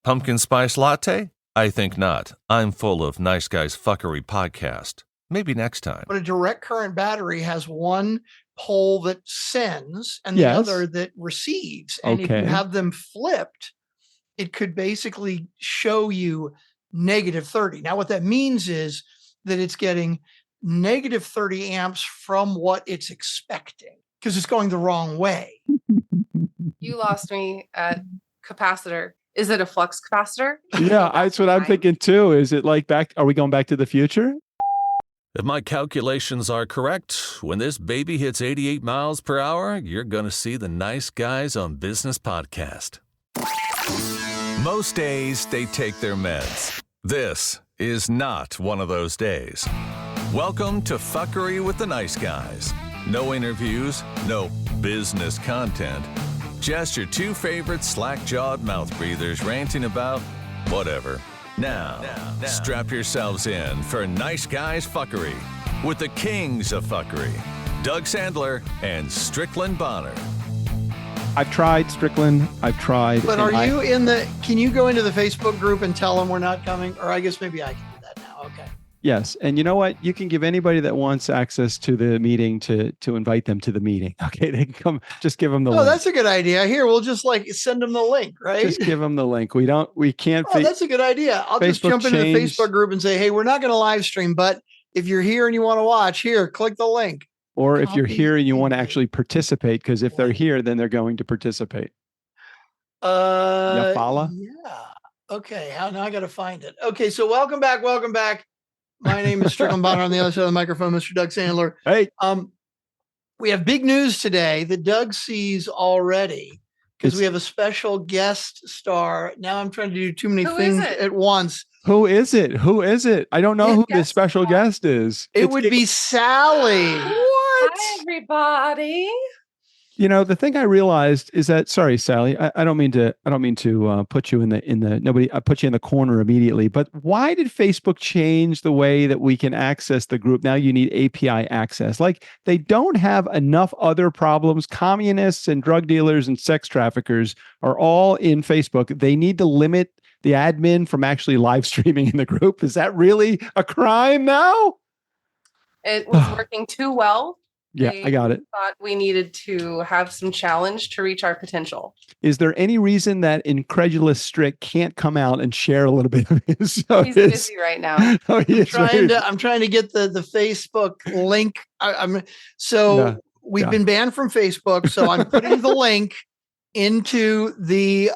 Pumpkin spice latte? I think not. I'm full of nice guys fuckery podcast. Maybe next time. But a direct current battery has one pole that sends and the Yes. other that receives. And if Okay. you have them flipped, it could basically show you negative 30. Now, what that means is that it's getting negative 30 amps from what it's expecting because it's going the wrong way. You lost me at capacitor. Is it a flux capacitor? Yeah, that's what I'm thinking too. Is it like are we going back to the future? If my calculations are correct, when this baby hits 88 miles per hour, you're going to see the Nice Guys on Business podcast. Most days, they take their meds. This is not one of those days. Welcome to Fuckery with the Nice Guys. No interviews, no business content. Just your two favorite slack-jawed mouth breathers ranting about whatever. Now, strap yourselves in for Nice Guys Fuckery with the kings of fuckery, Doug Sandler and Strickland Bonner. I've tried Strickland. I've tried. But can you go into the Facebook group and tell them we're not coming? Or I guess maybe I can do that now. Okay. Yes. And you know what? You can give anybody that wants access to the meeting to invite them to the meeting. Okay. They can come, just give them the link. Oh, that's a good idea. Here, we'll just send them the link, right? Just give them the link. We can't. Oh, that's a good idea. I'll just jump into the Facebook group and say, hey, we're not going to live stream, but if you're here and you want to watch, here, click the link. Or if you're here and you want to actually participate, because if they're here, then they're going to participate. Yeah. Okay. Now I got to find it. Okay. So welcome back. My name is Strickland Bonner. On the other side of the microphone, Mr. Doug Sandler. Hey. We have big news today that Doug sees already because we have a special guest star. Now I'm trying to do too many things at once. Who is it? I don't know who the special guest is. It would be Sally. What? Hi, everybody. You know, the thing I realized is that, sorry, Sally, I don't mean to put you I put you in the corner immediately, but why did Facebook change the way that we can access the group? Now you need API access. Like, they don't have enough other problems. Communists and drug dealers and sex traffickers are all in Facebook. They need to limit the admin from actually live streaming in the group. Is that really a crime now? It was working too well. Yeah, I got it. Thought we needed to have some challenge to reach our potential. Is there any reason that incredulous Strick can't come out and share a little bit of his? He's busy right now. I'm trying to get the Facebook link. We've been banned from Facebook, so I'm putting the link into the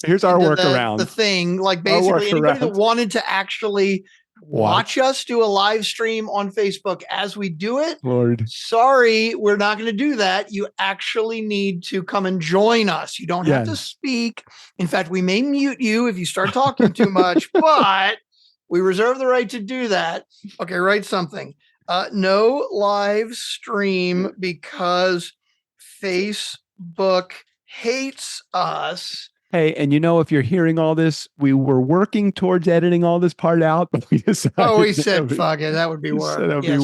here's our workaround. The thing, like basically anybody that wanted to actually watch us do a live stream on Facebook as we do it. Lord, sorry, we're not going to do that. You actually need to come and join us. You don't have to speak. In fact, we may mute you if you start talking too much, but we reserve the right to do that. Okay, write something. No live stream because Facebook hates us. Hey, and you know, if you're hearing all this, we were working towards editing all this part out, but we decided. We said, fuck it, that would be work. That would be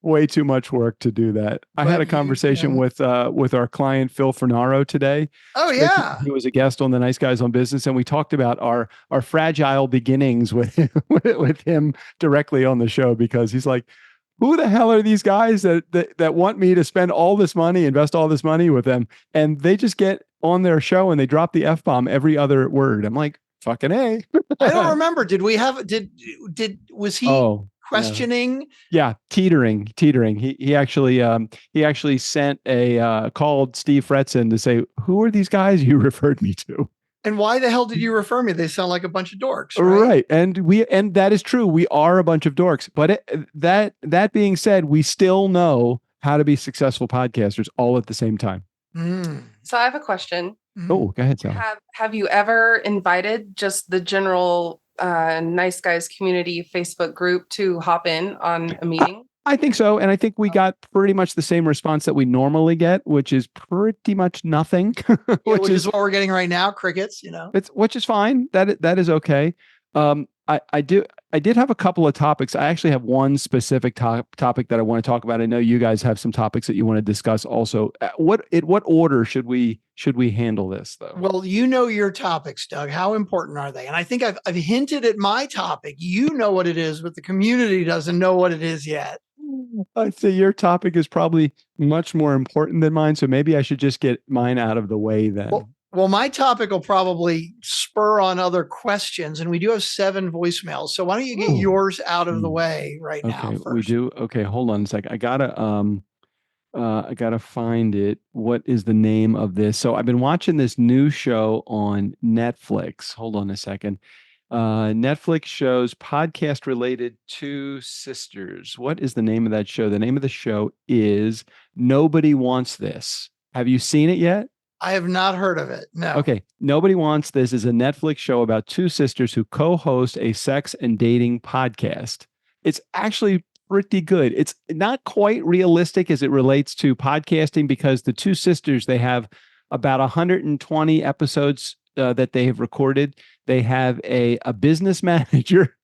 way too much work to do that. I had a conversation with our client, Phil Fernaro, today. Oh, yeah. He was a guest on the Nice Guys on Business, and we talked about our fragile beginnings with him directly on the show, because he's like, who the hell are these guys that want me to spend all this money, invest all this money with them? And they just get on their show and they drop the F-bomb every other word. I'm like, fucking A. I don't remember. Was he questioning? Yeah. Teetering. He actually sent called Steve Fretzen to say, who are these guys you referred me to? And why the hell did you refer me? They sound like a bunch of dorks, right? And that is true. We are a bunch of dorks. But that being said, we still know how to be successful podcasters all at the same time. So I have a question. Oh, go ahead, Sally. Have you ever invited just the general Nice Guys community Facebook group to hop in on a meeting? I think so. And I think we got pretty much the same response that we normally get, which is pretty much nothing. which is what we're getting right now. Crickets, which is fine. That is okay. I I did have a couple of topics. I actually have one specific topic that I want to talk about. I know you guys have some topics that you want to discuss also. What order should we handle this though? Well, you know your topics, Doug. How important are they? And I think I've hinted at my topic. You know what it is, but the community doesn't know what it is yet. I'd say your topic is probably much more important than mine, so maybe I should just get mine out of the way then. Well, my topic will probably spur on other questions, and we do have 7 voicemails. So why don't you get yours out of the way now? Okay, we do. Okay, hold on a second. I gotta find it. What is the name of this? So I've been watching this new show on Netflix. Hold on a second. Netflix shows podcast related to sisters. What is the name of that show? The name of the show is Nobody Wants This. Have you seen it yet? I have not heard of it. No. Okay. Nobody Wants This is a Netflix show about 2 sisters who co-host a sex and dating podcast. It's actually pretty good. It's not quite realistic as it relates to podcasting because the 2 sisters, they have about 120 episodes that they have recorded. They have a business manager,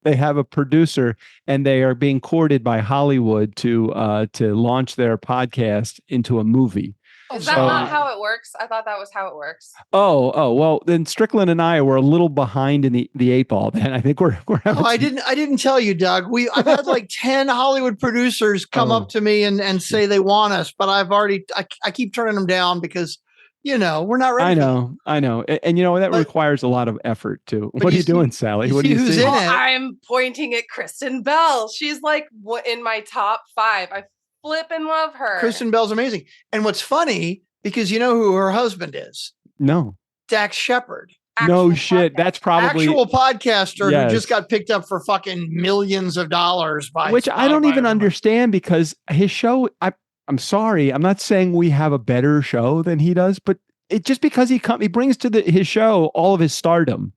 they have a producer, and they are being courted by Hollywood to launch their podcast into a movie. Is that not how it works? I thought that was how it works. Oh, well, then Strickland and I were a little behind in the 8 ball. Then I think we're I didn't tell you, Doug. I've had like 10 Hollywood producers come up to me and say they want us, but I keep turning them down because we're not ready. I know. And that requires a lot of effort too. What are you doing, Sally? What do you see? I'm pointing at Kristen Bell. She's like in my top 5. I flippin' love her. Kristen Bell's amazing. And what's funny, because you know who her husband is? No. Dax Shepard. No shit. That's probably actual podcaster who just got picked up for fucking millions of dollars by which I don't even understand because his show, I'm sorry, I'm not saying we have a better show than he does, but it just because he brings to his show all of his stardom.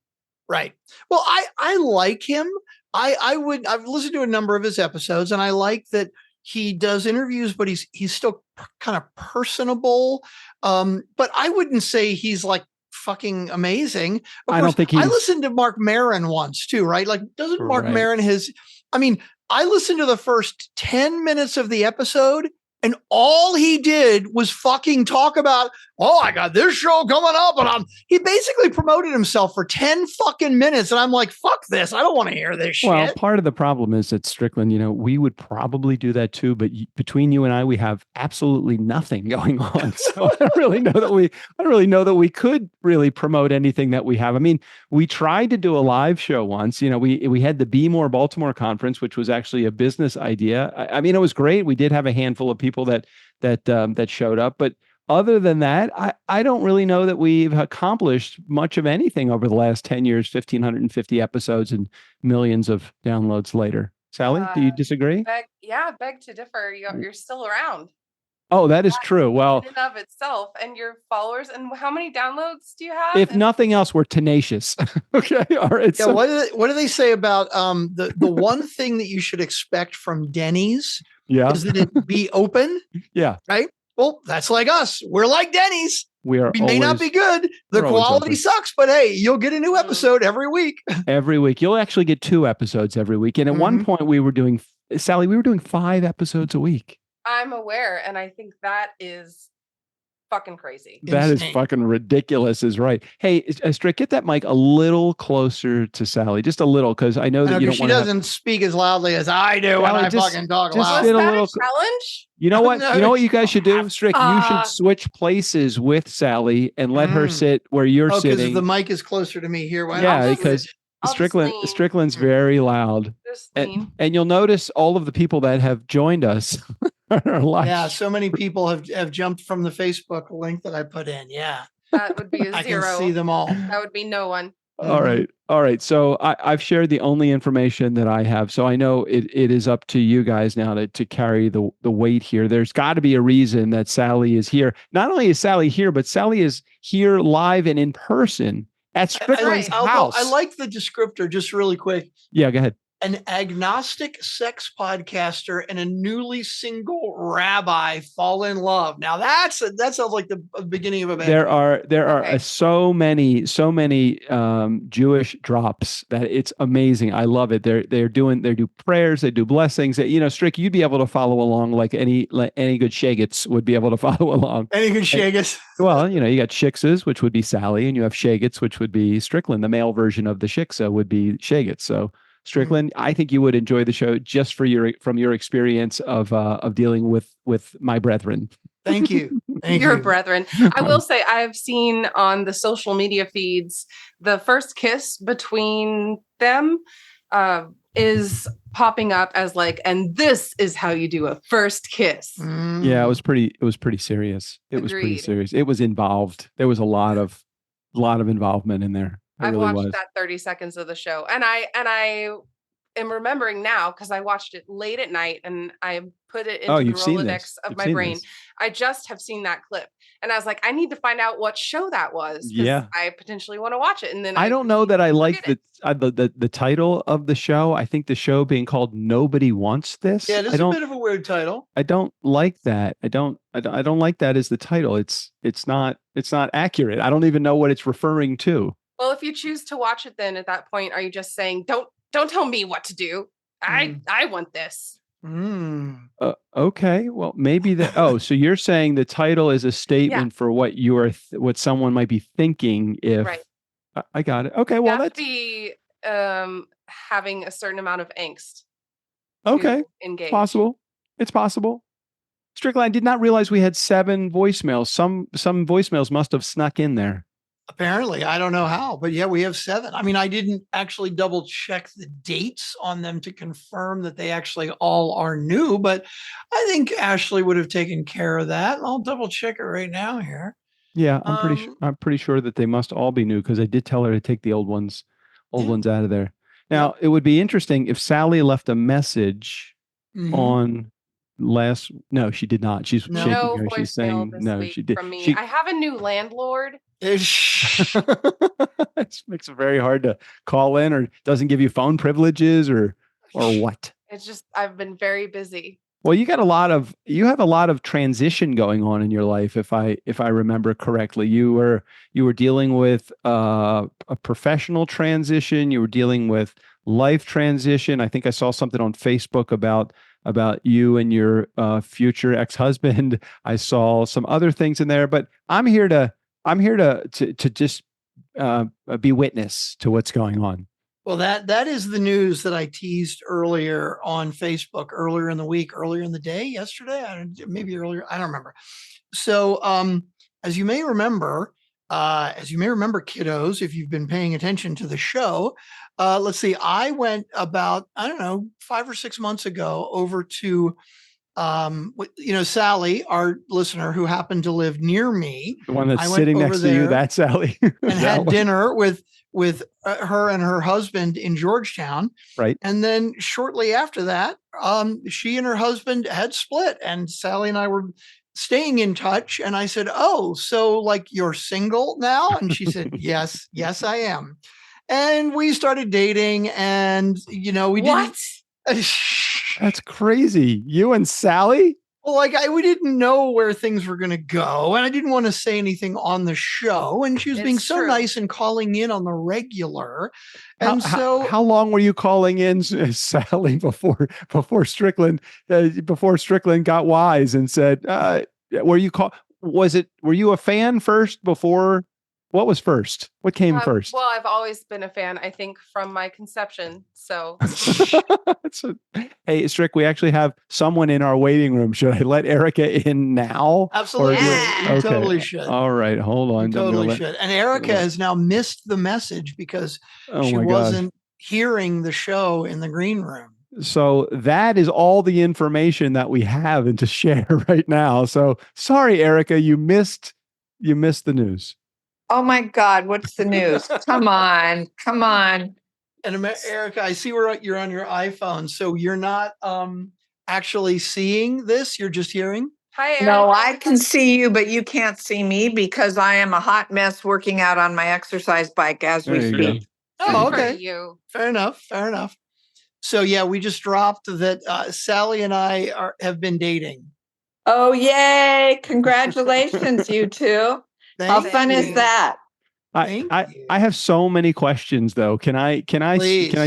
Right. Well, I like him. I've listened to a number of his episodes and I like that he does interviews, but he's still kind of personable. But I wouldn't say he's like fucking amazing. Of course, I listened to Mark Maron once too, right? Like, doesn't Mark Maron I listened to the first 10 minutes of the episode and all he did was fucking talk about, I got this show coming up. And he basically promoted himself for 10 fucking minutes. And I'm like, fuck this. I don't want to hear this shit. Well, part of the problem is that Strickland, we would probably do that too. But between you and I, we have absolutely nothing going on. So I don't really know that we could really promote anything that we have. I mean, we tried to do a live show once. We had the Be More Baltimore conference, which was actually a business idea. I mean, it was great. We did have a handful of people that showed up, but other than that, I don't really know that we've accomplished much of anything over the last 10 years, 1,550 episodes and millions of downloads later. Sally, do you disagree? Beg to differ. You're still around. Oh, that is true. Well, in and of itself, and your followers, and how many downloads do you have? If nothing else, we're tenacious. Okay, all right. Yeah, what do they say about the one thing that you should expect from Denny's? Yeah, is that it be open? Yeah, right. Well, that's like us. We're like Denny's. We may not be good. The quality sucks, but hey, you'll get a new episode every week. Every week, you'll actually get 2 episodes every week. And at one point, we were doing 5 episodes a week. I'm aware, and I think that is fucking crazy. That is fucking ridiculous, is right. Hey, Strick, get that mic a little closer to Sally, just a little, because I know that you don't want to. She doesn't speak as loudly as I do when I fucking talk loud. Is that a challenge? You know what? You know what you guys should do, Strick? You should switch places with Sally and let her sit where you're sitting. Because the mic is closer to me here. Because Strickland's very loud, and you'll notice all of the people that have joined us. Yeah, so many people have jumped from the Facebook link that I put in. Yeah, that would be a 0. I can see them all. That would be no one. All right. So I've shared the only information that I have. So I know it is up to you guys now to carry the weight here. There's got to be a reason that Sally is here. Not only is Sally here, but Sally is here live and in person at Strickland's house. I like the descriptor, just really quick. Yeah, go ahead. an agnostic sex podcaster and a newly single rabbi fall in love. Now that sounds like the beginning of a bad There are Okay. so many Jewish drops that it's amazing. I love it. They do prayers, they do blessings. Strick, you'd be able to follow along like any good shagets would be able to follow along. Any good shagas? Well, you got shikses, which would be Sally, and you have shagets, which would be Strickland. The male version of the shiksa would be shagets. So Strickland, I think you would enjoy the show just from your experience of dealing with my brethren. Thank you. Your brethren. I will say I've seen on the social media feeds the first kiss between them is popping up as like, and this is how you do a first kiss. Yeah, it was pretty serious. It was pretty serious. It was involved. There was a lot of involvement in there. I've watched that 30 seconds of the show, and I am remembering now because I watched it late at night and I put it into the Rolodex of my brain. I just have seen that clip, and I was like, I need to find out what show that was. Yeah, I potentially want to watch it, and then I don't know that I like the title of the show. I think the show being called "Nobody Wants This." Yeah, it's a bit of a weird title. I don't like that. I don't like that as the title. It's not accurate. I don't even know what it's referring to. Well, if you choose to watch it, then at that point, are you just saying, don't tell me what to do? I want this. Okay. Well, maybe that. Oh, so you're saying the title is a statement for what what someone might be thinking if. Right. I got it. Okay. Well, that's be having a certain amount of angst. Okay. Engage. Possible. It's possible. Strickland, I did not realize we had 7 voicemails. Some voicemails must have snuck in there. Apparently, I don't know how, but yeah, we have 7. I mean, I didn't actually double check the dates on them to confirm that they actually all are new, but I think Ashley would have taken care of that. I'll double check it right now here. Yeah, I'm pretty sure that they must all be new because I did tell her to take the old ones out of there. Now, it would be interesting if Sally left a message on no, she did not. She's shaking her. She's saying no, she did. From me. I have a new landlord. It makes it very hard to call in, or doesn't give you phone privileges, or what? It's just I've been very busy. Well, you have a lot of transition going on in your life, if I remember correctly. You were dealing with a professional transition. You were dealing with life transition. I think I saw something on Facebook about you and your future ex-husband. I saw some other things in there, but I'm here to just be witness to what's going on. Well, that is the news that I teased earlier on Facebook, earlier in the week, earlier in the day, yesterday, maybe earlier. I don't remember. So, as you may remember, kiddos, if you've been paying attention to the show, let's see. I went about 5 or 6 months ago over to Sally, our listener who happened to live near me. The one that's sitting next to you, that's Sally. And had dinner with her and her husband in Georgetown. Right. And then shortly after that, she and her husband had split, and Sally and I were staying in touch. And I said, "Oh, so like you're single now?" And she said, yes, I am. And we started dating, and we what? That's crazy. You and Sally? Well, we didn't know where things were going to go, and I didn't want to say anything on the show. And she was being so nice and calling in on the regular. And how long were you calling in, Sally, before Strickland got wise and said, were you a fan first before? What was first? What came first? Well, I've always been a fan, I think, from my conception. So, hey, Strick, we actually have someone in our waiting room. Should I let Erica in now? Absolutely. You totally should. All right. Hold on. You totally should. And Erica has now missed the message because she wasn't hearing the show in the green room. So that is all the information that we have and to share right now. So sorry, Erica, you missed the news. Oh my God, what's the news? Come on. And Erica, I see you're on your iPhone, so you're not actually seeing this, you're just hearing? Hi, Erica. No, I can see you, but you can't see me because I am a hot mess working out on my exercise bike as we speak. Oh, okay. You. Fair enough. So yeah, we just dropped that Sally and I have been dating. Oh, yay. Congratulations, you two. How fun is that? I have so many questions though. Can I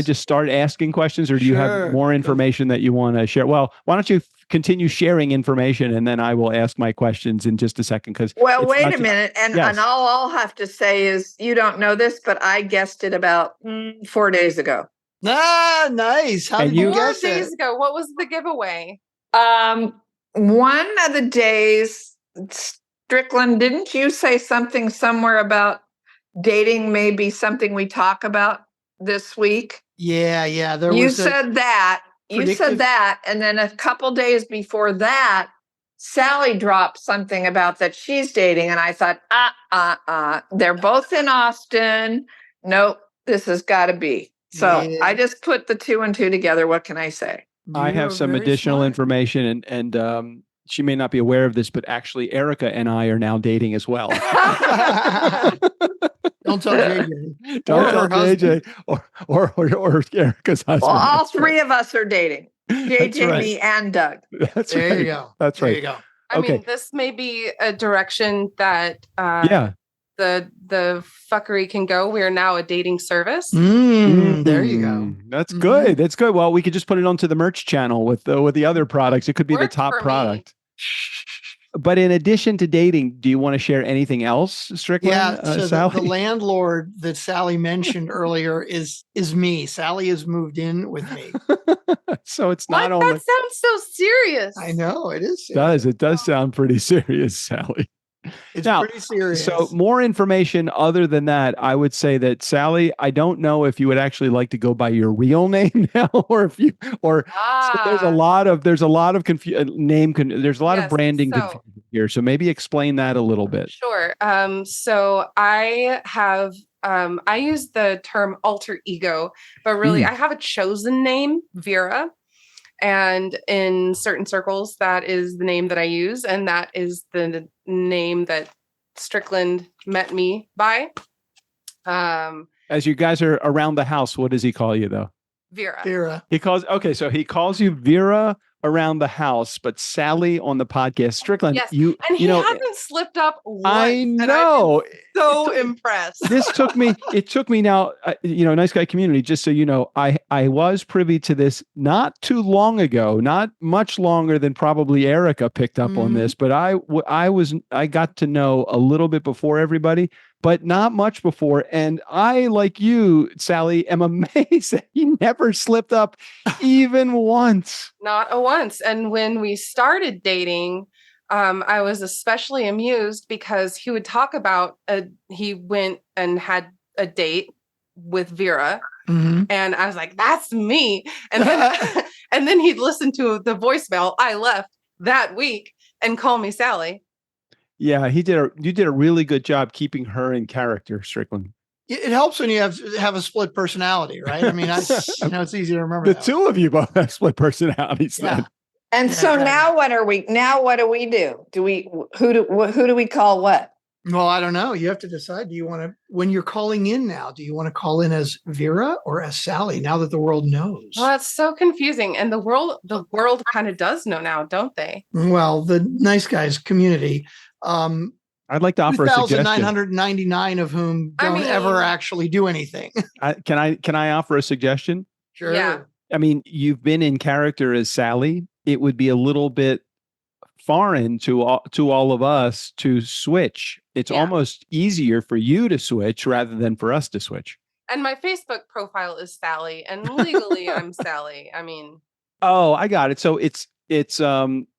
just start asking questions, or do you have more information that you want to share? Well, why don't you continue sharing information, and then I will ask my questions in just a second. Because wait a minute, and all I'll have to say is you don't know this, but I guessed it about 4 days ago. Ah, nice. How did you guess 4 days ago? What was the giveaway? One of the days, Strickland, didn't you say something somewhere about dating may be something we talk about this week? Yeah. You said that. You said that. And then a couple days before that, Sally dropped something about that she's dating. And I thought, they're both in Austin. Nope, this has got to be. So I just put the 2 and 2 together. What can I say? I have some additional information, and she may not be aware of this, but actually Erica and I are now dating as well. Don't tell JJ. Don't tell JJ or Erica's husband. Well, all three of us are dating. JJ, me, and Doug. There you go. That's right. There you go. I mean, this may be a direction that the fuckery can go. We are now a dating service. There you go. That's good. That's good. Well, we could just put it onto the merch channel with the other products. It could be the top product. But in addition to dating, do you want to share anything else, Strickland? Yeah, so the landlord that Sally mentioned earlier is me. Sally has moved in with me. So it's not only... That sounds so serious. I know, it is serious. It does sound pretty serious, Sally. It's pretty serious. So more information other than that, I would say that Sally, I don't know if you would actually like to go by your real name now, or if you, so there's a lot of there's a lot of branding confusion here. So maybe explain that a little bit. Sure. So I have, I use the term alter ego, but really I have a chosen name, Vera. And in certain circles, that is the name that I use. And that is the name that Strickland met me by. As you guys are around the house, what does he call you, though? Vera. He calls you Vera around the house, but Sally on the podcast. Strickland, yes. He hasn't slipped up once. I know. So impressed. It took me now, nice guy community, just so you know, I was privy to this not too long ago, not much longer than probably Erica picked up on this, but I got to know a little bit before everybody, but not much before. And I, like you, Sally, am amazed that he never slipped up even once. Not a once. And when we started dating, I was especially amused because he would talk about he went and had a date with Vera. And I was like, that's me. And then he'd listen to the voicemail I left that week and call me Sally. Yeah, you did a really good job keeping her in character, Strickland. It helps when you have a split personality, right? I mean, I know it's easy to remember. The two of you both have split personalities. Yeah. Then. And so now what are we? Now what do we do? Who do we call what? Well, I don't know. You have to decide. Do you want to, when you're calling in now, do you want to call in as Vera or as Sally? Now that the world knows. Well, it's so confusing, and the world kind of does know now, don't they? Well, the nice guys community. I'd like to offer a suggestion. 2,999 of whom don't ever actually do anything. Can I offer a suggestion? Sure. Yeah. I mean, you've been in character as Sally. It would be a little bit foreign to all of us to switch. It's almost easier for you to switch rather than for us to switch. And my Facebook profile is Sally, and legally I'm Sally. I mean. Oh, I got it. So it's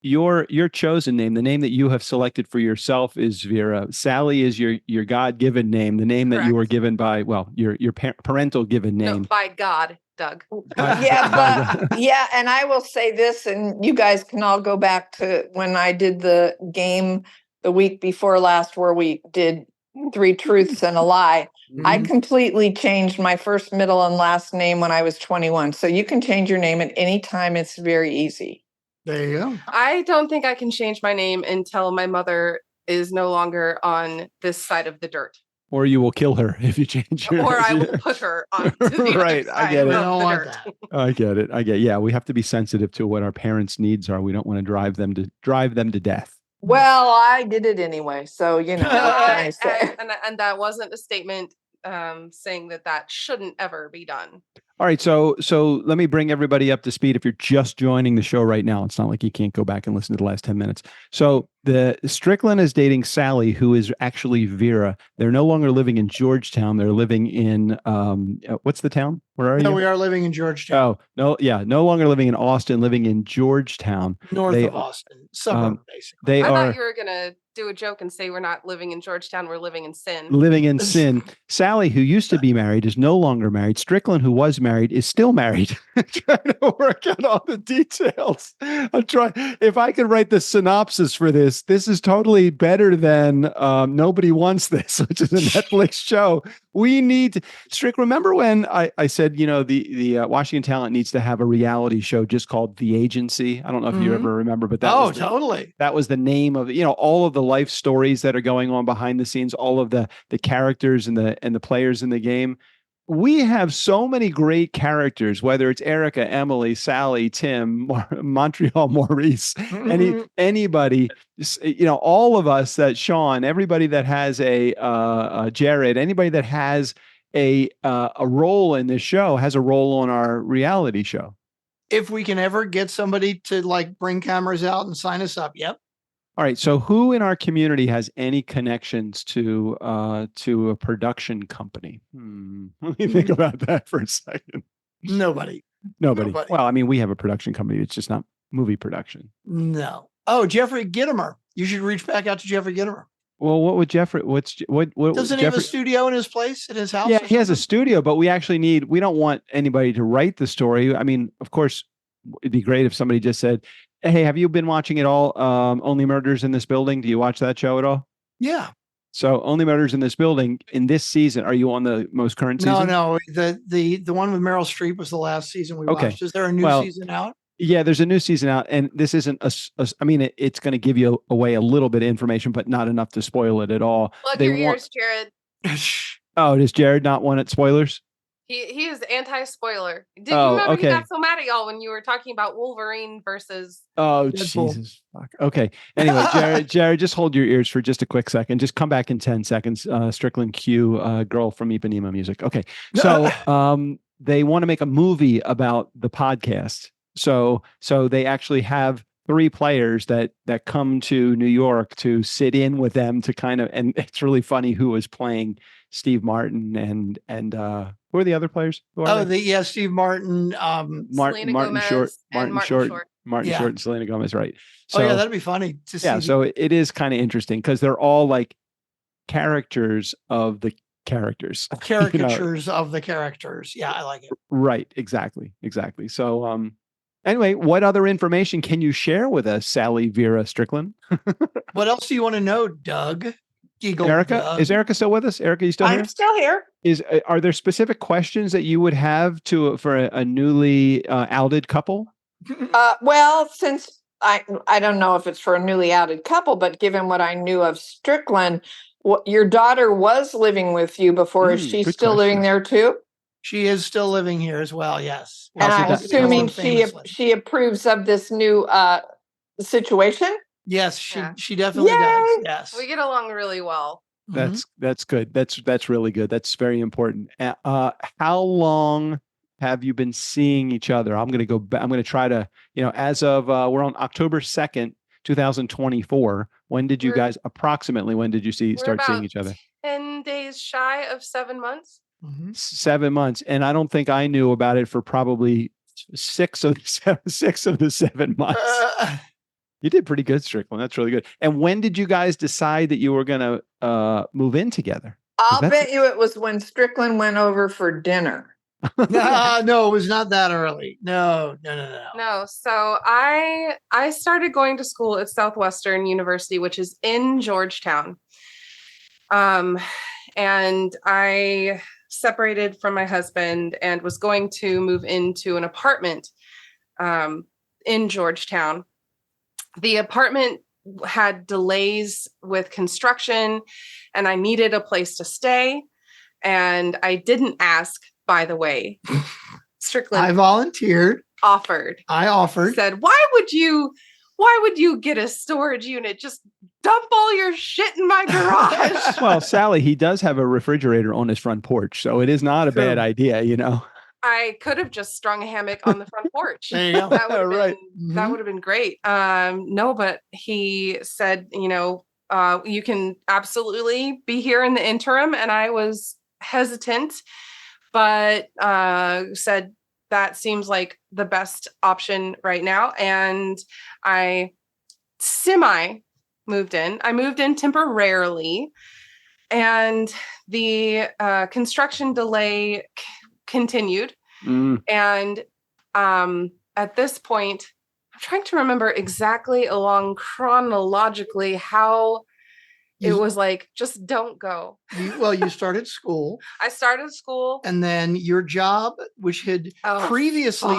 your chosen name. The name that you have selected for yourself is Vera. Sally is your God-given name, the name that you were given by, your parental given name. No, by God, Doug. And I will say this, and you guys can all go back to when I did the game the week before last, where we did 3 truths and a lie. I completely changed my first, middle, and last name when I was 21. So you can change your name at any time. It's very easy. There you go. I don't think I can change my name until my mother is no longer on this side of the dirt. Or you will kill her if you change her. Or I will put her on the right. I get it. I don't want that. I get it. Yeah, we have to be sensitive to what our parents' needs are. We don't want to drive them to death. Well, I did it anyway, so what can I say? And that wasn't a statement saying that shouldn't ever be done. All right, so let me bring everybody up to speed. If you're just joining the show right now, it's not like you can't go back and listen to the last 10 minutes. So the Strickland is dating Sally, who is actually Vera. They're no longer living in Georgetown. They're living in what's the town? Where are you? No, we are living in Georgetown. Oh, no longer living in Austin, living in Georgetown. North of Austin, suburb, basically. I thought you were gonna do a joke and say we're not living in Georgetown, we're living in sin. Living in sin. Sally, who used to be married, is no longer married. Strickland, who was married, is still married. Trying to work out all the details. I'm trying. If I could write the synopsis for this is totally better than Nobody Wants This, which is a Netflix show. We need Strick. Remember when I said, the Washington Talent needs to have a reality show just called The Agency? I don't know if you ever remember, but totally. That was the name of it. All of the life stories that are going on behind the scenes, all of the characters and the players in the game. We have so many great characters, whether it's Erica, Emily, Sally, Tim, Montreal Maurice, anybody, all of us, that Sean, everybody that has a Jared, anybody that has a role in this show has a role on our reality show. If we can ever get somebody to bring cameras out and sign us up. Yep. All right. So who in our community has any connections to a production company? Let me think about that for a second. Nobody. Well, I mean, we have a production company. It's just not movie production. No. Oh, Jeffrey Gittimer. You should reach back out to Jeffrey Gittimer. Well, what would Jeffrey? What doesn't he have a studio in his place, in his house? Yeah, he has a studio, but we don't want anybody to write the story. I mean, of course, it'd be great if somebody just said, "Hey, have you been watching it all? Only Murders in This Building? Do you watch that show at all?" Yeah. So, Only Murders in This Building in this season. Are you on the most current season? No. The one with Meryl Streep was the last season we watched. Is there a new season out? Yeah, there's a new season out, and this isn't it's going to give you away a little bit of information, but not enough to spoil it at all. Plug your ears, Jared. Oh, does Jared not want it spoilers? He is anti-spoiler. Did you remember he got so mad at y'all when you were talking about Wolverine versus Deadpool? Jesus fuck. Okay. Anyway, Jared, just hold your ears for just a quick second. Just come back in 10 seconds. Strickland cue, girl from Ipanema music. Okay. So they want to make a movie about the podcast. So they actually have 3 players that come to New York to sit in with them to kind of, and it's really funny who is playing Steve Martin and who are the other players? Steve Martin, Martin Short, and Selena Gomez, right? So, that'd be funny to see. Yeah, so it is kind of interesting because they're all like characters of the characters. Caricatures of the characters. Yeah, I like it. Right, exactly. So anyway, what other information can you share with us, Sally Vera Strickland? What else do you want to know, Doug? Erica, Doug. Is Erica still with us? Erica, you still here? I'm still here. Are there specific questions that you would have for a newly outed couple? Well, since I don't know if it's for a newly outed couple, but given what I knew of Strickland, your daughter was living with you before. Is she still living there too? She is still living here as well. Yes. And I'm assuming she approves of this new situation. Yes, she definitely does. Yes. We get along really well. That's good. That's really good. That's very important. How long have you been seeing each other? I'm going to go back. I'm going to try to, as of we're on October 2nd, 2024. When did you guys approximately start seeing each other? 10 days shy of 7 months. 7 months. And I don't think I knew about it for probably 6 of the 7 months. You did pretty good, Strickland. That's really good. And when did you guys decide that you were going to move in together? I'll bet you it was when Strickland went over for dinner. No, it was not that early. No. No. So I started going to school at Southwestern University, which is in Georgetown. And I separated from my husband and was going to move into an apartment in Georgetown. The apartment had delays with construction and I needed a place to stay. And I didn't ask, by the way. Strickland. I volunteered. I offered. Said, why would you get a storage unit? Just dump all your shit in my garage. Well, Sally, he does have a refrigerator on his front porch, so it is not a bad idea, you know. I could have just strung a hammock on the front porch. There you go. That would have been great. No, but he said, you can absolutely be here in the interim. And I was hesitant, but said that seems like the best option right now. And I moved in. I moved in temporarily, and the construction delay continued. And at this point, I'm trying to remember exactly along chronologically how it was like, just don't go. You started school. I started school. And then your job, which had previously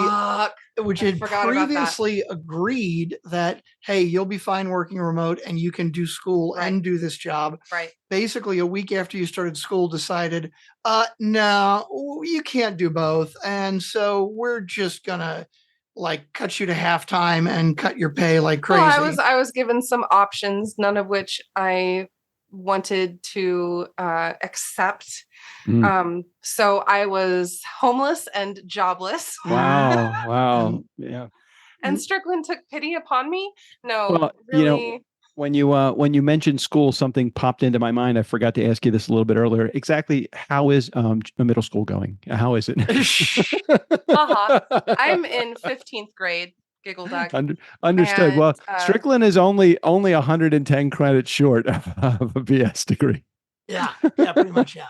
agreed that, hey, you'll be fine working remote and you can do school and do this job. Right. Basically, a week after you started school, decided, no, you can't do both. And so we're just going to cut you to halftime and cut your pay like crazy. Well, I was given some options, none of which I wanted to accept. So I was homeless and jobless. Wow. Yeah. And Strickland took pity upon me. No, well, really. When you mentioned school, something popped into my mind. I forgot to ask you this a little bit earlier. Exactly, how is middle school going? How is it? I'm in 15th grade. Giggle duck. Understood. And, Strickland is only 110 credits short of a BS degree. Yeah, pretty much. Yeah.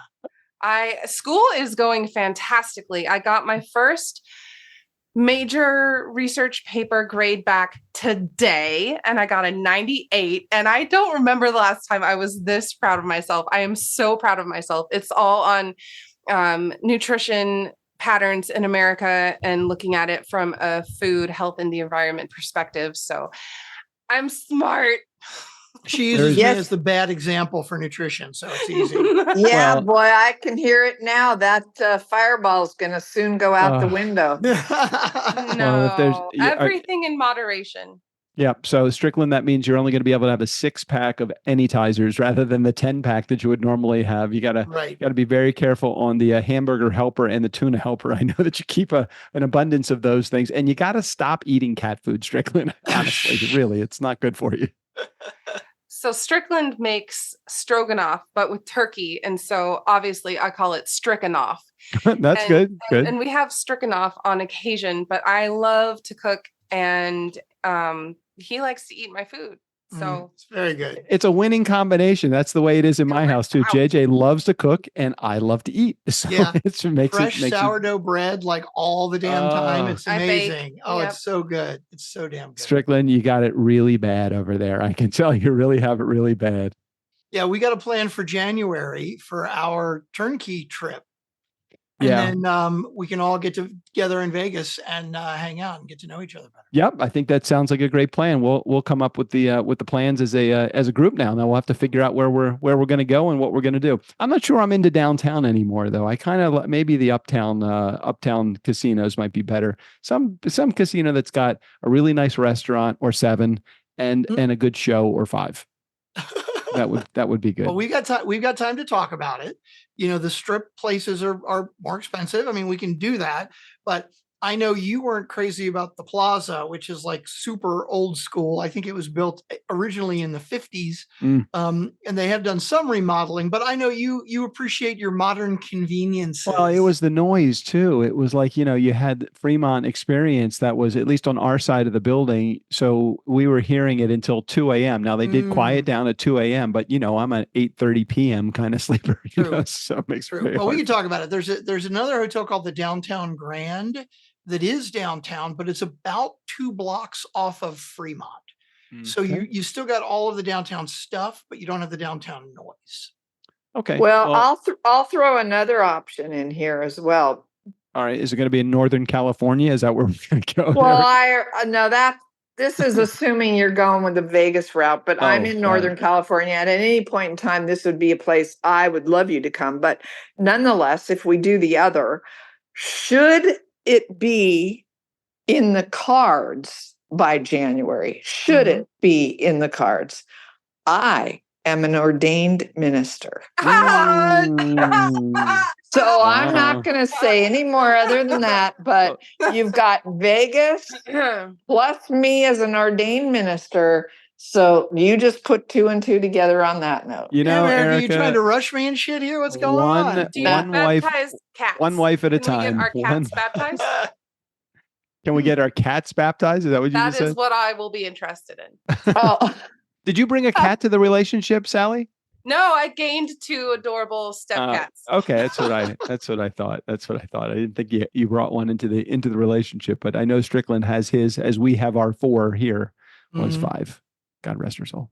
School is going fantastically. I got my first major research paper grade back today, and I got a 98. And I don't remember the last time I was this proud of myself. I am so proud of myself. It's all on nutrition patterns in America and looking at it from a food, health, and the environment perspective. So I'm smart. She uses me as the bad example for nutrition, so it's easy. Yeah, boy, I can hear it now. That fireball is going to soon go out the window. No, everything in moderation. Yeah. So Strickland, that means you're only going to be able to have a 6-pack of Anytizers rather than the 10-pack that you would normally have. You got to be very careful on the hamburger helper and the tuna helper. I know that you keep an abundance of those things, and you got to stop eating cat food, Strickland. Honestly, really, it's not good for you. So Strickland makes stroganoff, but with turkey. And so obviously I call it Strickanoff. That's good. And we have Strickanoff on occasion, but I love to cook, and he likes to eat my food. So it's very good. It's a winning combination. That's the way it is in my house too. JJ loves to cook and I love to eat. So it makes fresh sourdough bread all the damn time. It's amazing. It's so good. It's so damn good. Strickland, you got it really bad over there. I can tell you really have it really bad. Yeah, we got a plan for January for our turnkey trip. And then we can all get together in Vegas and hang out and get to know each other better. Yep, I think that sounds like a great plan. We'll come up with the plans as a group now. Now we'll have to figure out where we're going to go and what we're going to do. I'm not sure I'm into downtown anymore though. I kind of maybe the uptown casinos might be better. Some casino that's got a really nice restaurant or 7 and a good show or 5. That would be good. Well, we've got time to talk about it. The strip places are more expensive. I mean, we can do that, but I know you weren't crazy about the Plaza, which is super old school. I think it was built originally in the 50s, and they have done some remodeling. But I know you appreciate your modern conveniences. Well, it was the noise too. It was you had Fremont Experience that was at least on our side of the building, so we were hearing it until 2 a.m. Now they did quiet down at 2 a.m., but I'm an 8:30 p.m. kind of sleeper. So it makes it we can talk about it. There's another hotel called the Downtown Grand that is downtown, but it's about 2 blocks off of Fremont. So you still got all of the downtown stuff, but you don't have the downtown noise. Okay. Well, I'll throw another option in here as well. All right. Is it going to be in Northern California? Is that where we're going to go? Well, no, This is assuming you're going with the Vegas route, but I'm in Northern California, and at any point in time, this would be a place I would love you to come. But nonetheless, if we do the other, should it be in the cards by January? Should it be in the cards? I am an ordained minister. So I'm not going to say any more other than that, but you've got Vegas plus me as an ordained minister. So you just put 2 and 2 together on that note. You know, Erica, Erica, you trying to rush me and shit here? What's going on? Do you baptize cats? One wife at a Can we time. get our cats baptized? Can we get our cats baptized? Is that what you just said? That is what I will be interested in. Oh. Did you bring a cat to the relationship, Sally? No, I gained 2 adorable step cats. Okay, that's what I thought. That's what I thought. I didn't think you brought one into the relationship, but I know Strickland has his, as we have our 4 here. Was 5. God rest her soul.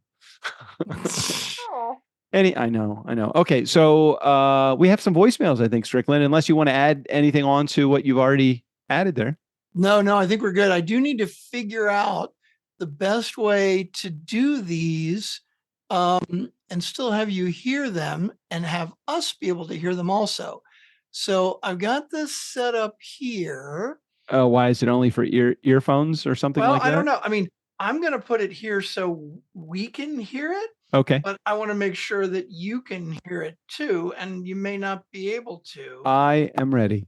I know. Okay, so we have some voicemails, I think, Strickland, unless you want to add anything on to what you've already added there. No, I think we're good. I do need to figure out the best way to do these and still have you hear them and have us be able to hear them also. So I've got this set up here. Why is it only for earphones or something like that? I don't know. I mean, I'm going to put it here so we can hear it. Okay. But I want to make sure that you can hear it too, and you may not be able to. I am ready.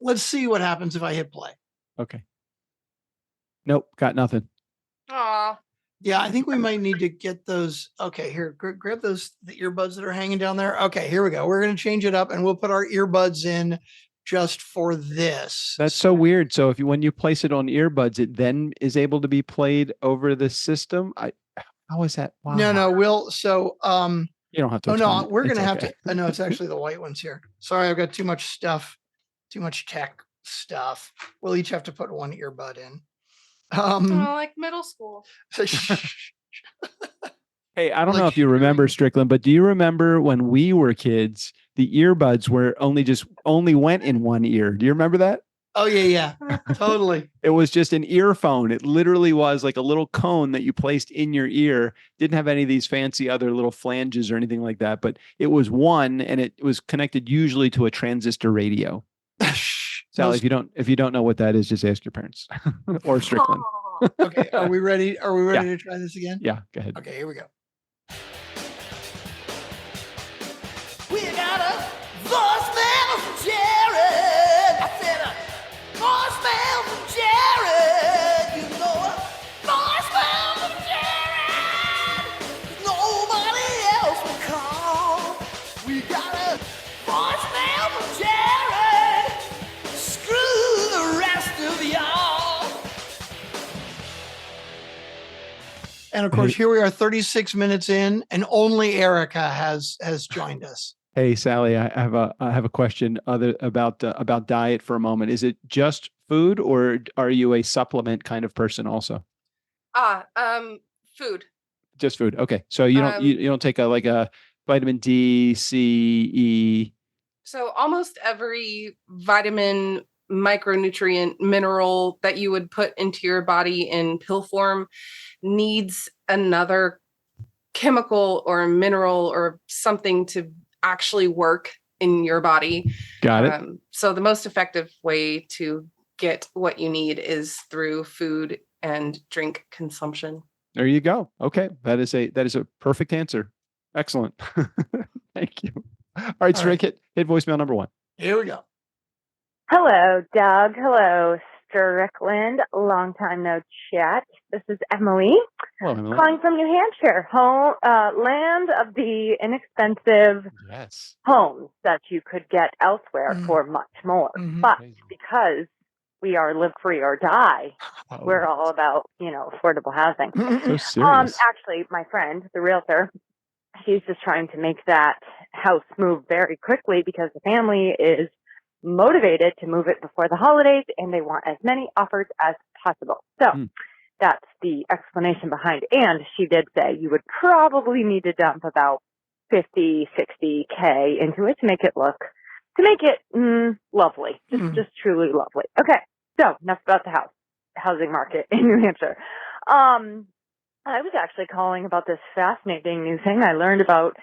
Let's see what happens if I hit play. Okay. Nope, got nothing. Aw. Yeah, I think we might need to get those. Okay, here, grab the earbuds that are hanging down there. Okay, here we go. We're going to change it up, and we'll put our earbuds in just for this. That's so weird. So when you place it on earbuds, it then is able to be played over the system. How is that? Wow. No. We'll so you don't have to. Oh no, we're going to have to. No, it's actually the white ones here. Sorry, I've got too much stuff, too much tech stuff. We'll each have to put one earbud in. Like middle school. Hey, I don't know if you remember, Strickland, but do you remember when we were kids, the earbuds were only went in one ear? Do you remember that? Oh yeah, totally. It was just an earphone. It literally was like a little cone that you placed in your ear. Didn't have any of these fancy other little flanges or anything like that, but it was one, and it was connected usually to a transistor radio. Sally, if you don't know what that is, just ask your parents or Strickland. Okay, are we ready? Are we ready to try this again? Yeah, go ahead. Okay, here we go. We got a voicemail from Jared. I said a voicemail from Jared. You know a voicemail from Jared. Nobody else will call. We got a voicemail from Jared. Screw the rest of y'all. And of course, here we are 36 minutes in, and only Erica has joined us. Hey, Sally, I have a question about diet for a moment. Is it just food, or are you a supplement kind of person also? Food. Just food. Okay. So you don't take a vitamin D, C, E. So almost every vitamin, micronutrient, mineral that you would put into your body in pill form needs another chemical or mineral or something to actually work in your body. Got it. So the most effective way to get what you need is through food and drink consumption. There you go. Okay. That is a perfect answer. Excellent. Thank you. All right, Strick, hit voicemail number 1. Here we go. Hello, Doug. Hello, Strickland. Long time no chat. This is Emily. Hello, Emily. Calling from New Hampshire, home, land of the inexpensive homes that you could get elsewhere for much more. But because we are live free or die, we're all about, affordable housing. So serious. Actually, my friend, the realtor, she's just trying to make that house move very quickly because the family is motivated to move it before the holidays, and they want as many offers as possible. So that's the explanation behind it. And she did say you would probably need to dump about 50, 60K into it to make it lovely. Just truly lovely. Okay. So enough about the house. housing market in New Hampshire. I was actually calling about this fascinating new thing I learned about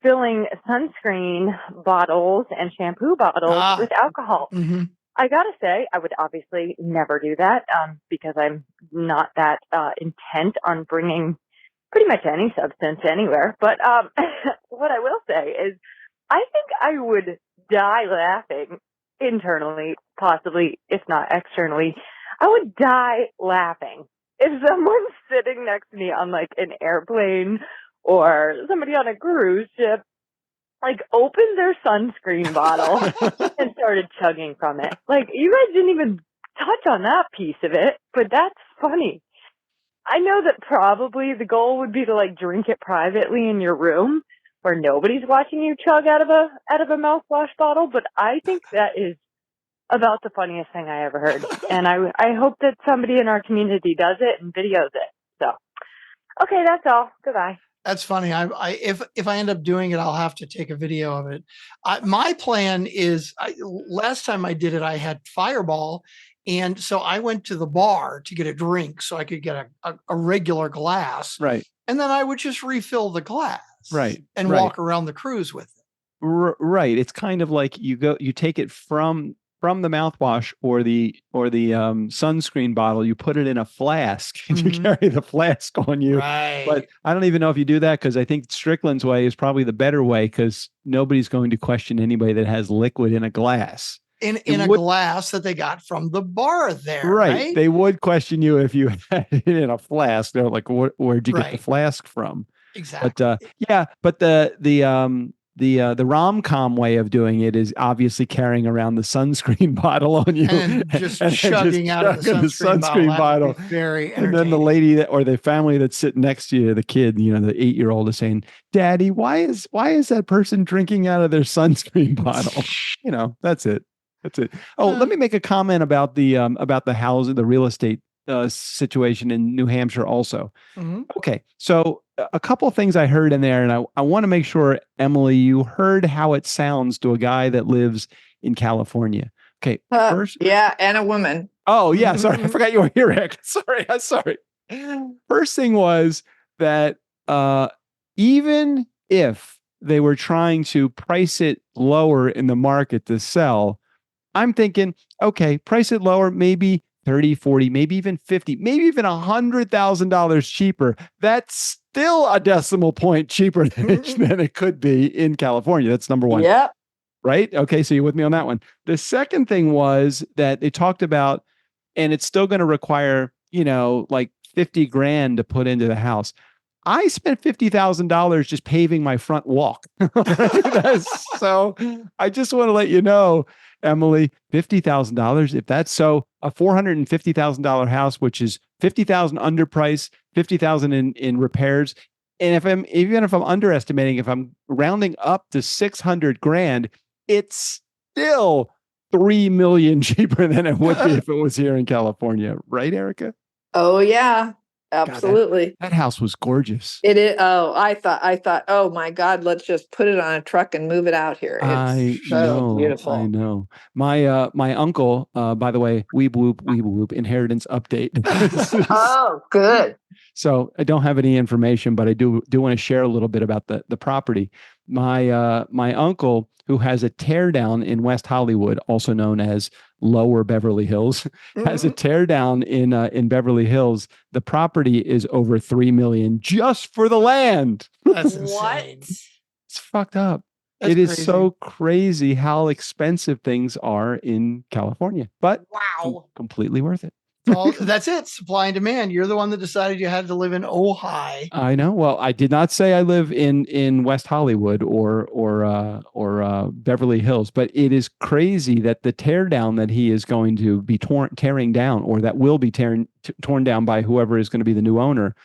filling sunscreen bottles and shampoo bottles with alcohol. Mm-hmm. I gotta say, I would obviously never do that because I'm not that intent on bringing pretty much any substance anywhere. But what I will say is I think I would die laughing internally, possibly, if not externally. I would die laughing if someone's sitting next to me on like an airplane or somebody on a cruise ship, like opened their sunscreen bottle and started chugging from it. Like, you guys didn't even touch on that piece of it, but that's funny. I know that probably the goal would be to like drink it privately in your room where nobody's watching you chug out of a mouthwash bottle, but I think that is about the funniest thing I ever heard. And I hope that somebody in our community does it and videos it. So, okay, that's all. Goodbye. That's funny. If I end up doing it, I'll have to take a video of it. My plan is, last time I did it, I had Fireball. And so I went to the bar to get a drink so I could get a regular glass. Right. And then I would just refill the glass. Right. And walk around the cruise with it. Right. It's kind of like you take it from the mouthwash or the sunscreen bottle, you put it in a flask and you carry the flask on you. Right. But I don't even know if you do that, because I think Strickland's way is probably the better way, because nobody's going to question anybody that has liquid in a glass. In a glass that they got from the bar there. Right. They would question you if you had it in a flask. They're like, where'd you get the flask from? Exactly. But the rom-com way of doing it is obviously carrying around the sunscreen bottle on you and just chugging out of the sunscreen bottle. Very entertaining. And then the lady or the family that's sitting next to you, the kid, the 8-year-old, is saying, "Daddy, why is that person drinking out of their sunscreen bottle?" That's it. Oh, let me make a comment about the housing, the real estate situation in New Hampshire also. Mm-hmm. Okay, so a couple of things I heard in there, and I want to make sure, Emily, you heard how it sounds to a guy that lives in California. Okay, first, yeah, and a woman. Oh yeah, sorry, I forgot you were here, Rick. Sorry. First thing was that even if they were trying to price it lower in the market to sell, I'm thinking, okay, price it lower, maybe 30, 40, maybe even 50, maybe even $100,000 cheaper. That's still a decimal point cheaper than it could be in California. That's number one. Yep. Right? Okay, so you're with me on that one. The second thing was that they talked about, and it's still going to require, like $50,000 to put into the house. I spent $50,000 just paving my front walk. So I just want to let you know, Emily, $50,000. If that's so, a $450,000 house, which is $50,000 underpriced, $50,000 in repairs. And even if I'm underestimating, if I'm rounding up to $600,000, it's still $3 million cheaper than it would be if it was here in California, right, Erica? Oh yeah. Absolutely. God, that house was gorgeous. It is. Oh, I thought, oh my God, let's just put it on a truck and move it out here. It's so beautiful. I know. My uncle, by the way, weeb whoop, inheritance update. Oh, good. So I don't have any information, but I do want to share a little bit about the property. My uncle, who has a teardown in West Hollywood, also known as Lower Beverly Hills, has a teardown in Beverly Hills. The property is over $3 million just for the land. That's insane. It's fucked up. That's crazy. So crazy how expensive things are in California, but completely worth it. Well, that's it. Supply and demand. You're the one that decided you had to live in Ojai. I know. Well, I did not say I live in West Hollywood or Beverly Hills, but it is crazy that the teardown that he is going to be tearing down, or that will be torn down by whoever is going to be the new owner,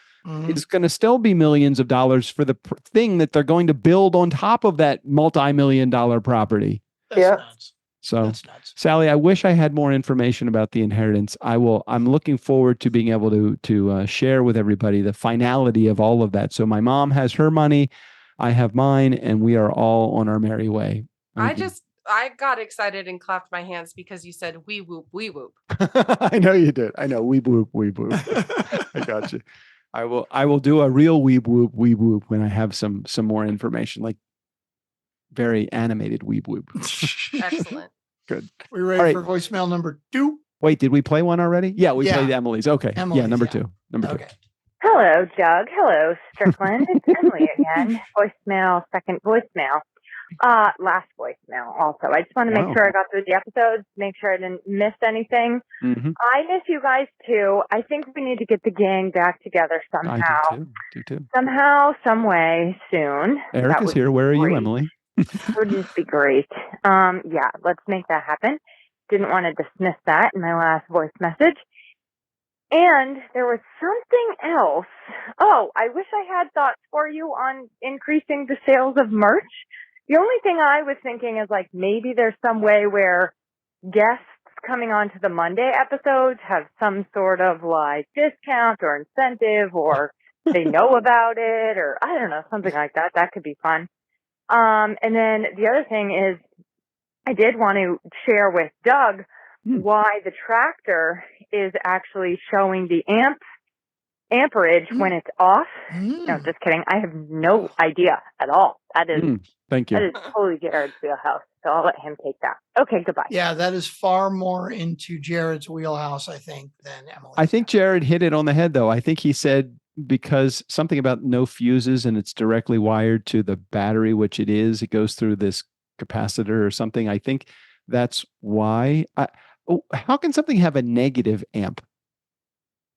is going to still be millions of dollars for the thing that they're going to build on top of that multi-million-dollar property. That's nuts. So, Sally, I wish I had more information about the inheritance. I'm looking forward to being able to share with everybody the finality of all of that. So my mom has her money, I have mine, and we are all on our merry way. I got excited and clapped my hands because you said wee whoop, wee whoop. I know you did. I know. Weeb whoop, weeb whoop. I got you. I will do a real weeb whoop when I have some more information, like very animated weeb whoop. Excellent. Good. We ready for voicemail number 2? Wait, did we play one already? Yeah, we played Emily's. Okay. Emily's, number 2. Number 2. Hello, Doug. Hello, Strickland. It's Emily again. Voicemail, second voicemail. Last voicemail also. I just want to make sure I got through the episodes, make sure I didn't miss anything. Mm-hmm. I miss you guys too. I think we need to get the gang back together somehow. I do too. Somehow, some way, soon. Eric is here. Where are you, Emily? That would just be great. Yeah, let's make that happen. Didn't want to dismiss that in my last voice message. And there was something else. Oh, I wish I had thoughts for you on increasing the sales of merch. The only thing I was thinking is like maybe there's some way where guests coming onto the Monday episodes have some sort of like discount or incentive, or they know about it, or I don't know, something like that. That could be fun. And then the other thing is I did want to share with Doug why the tractor is actually showing the amperage when it's off. No, just kidding. I have no idea at all. That is thank you. That is totally Jared's wheelhouse. So I'll let him take that. Okay, goodbye. Yeah, that is far more into Jared's wheelhouse, I think, than Emily. I think Jared hit it on the head, though. I think he said because something about no fuses and it's directly wired to the battery, which it is. It goes through this capacitor or something. I think that's why. How can something have a negative amp?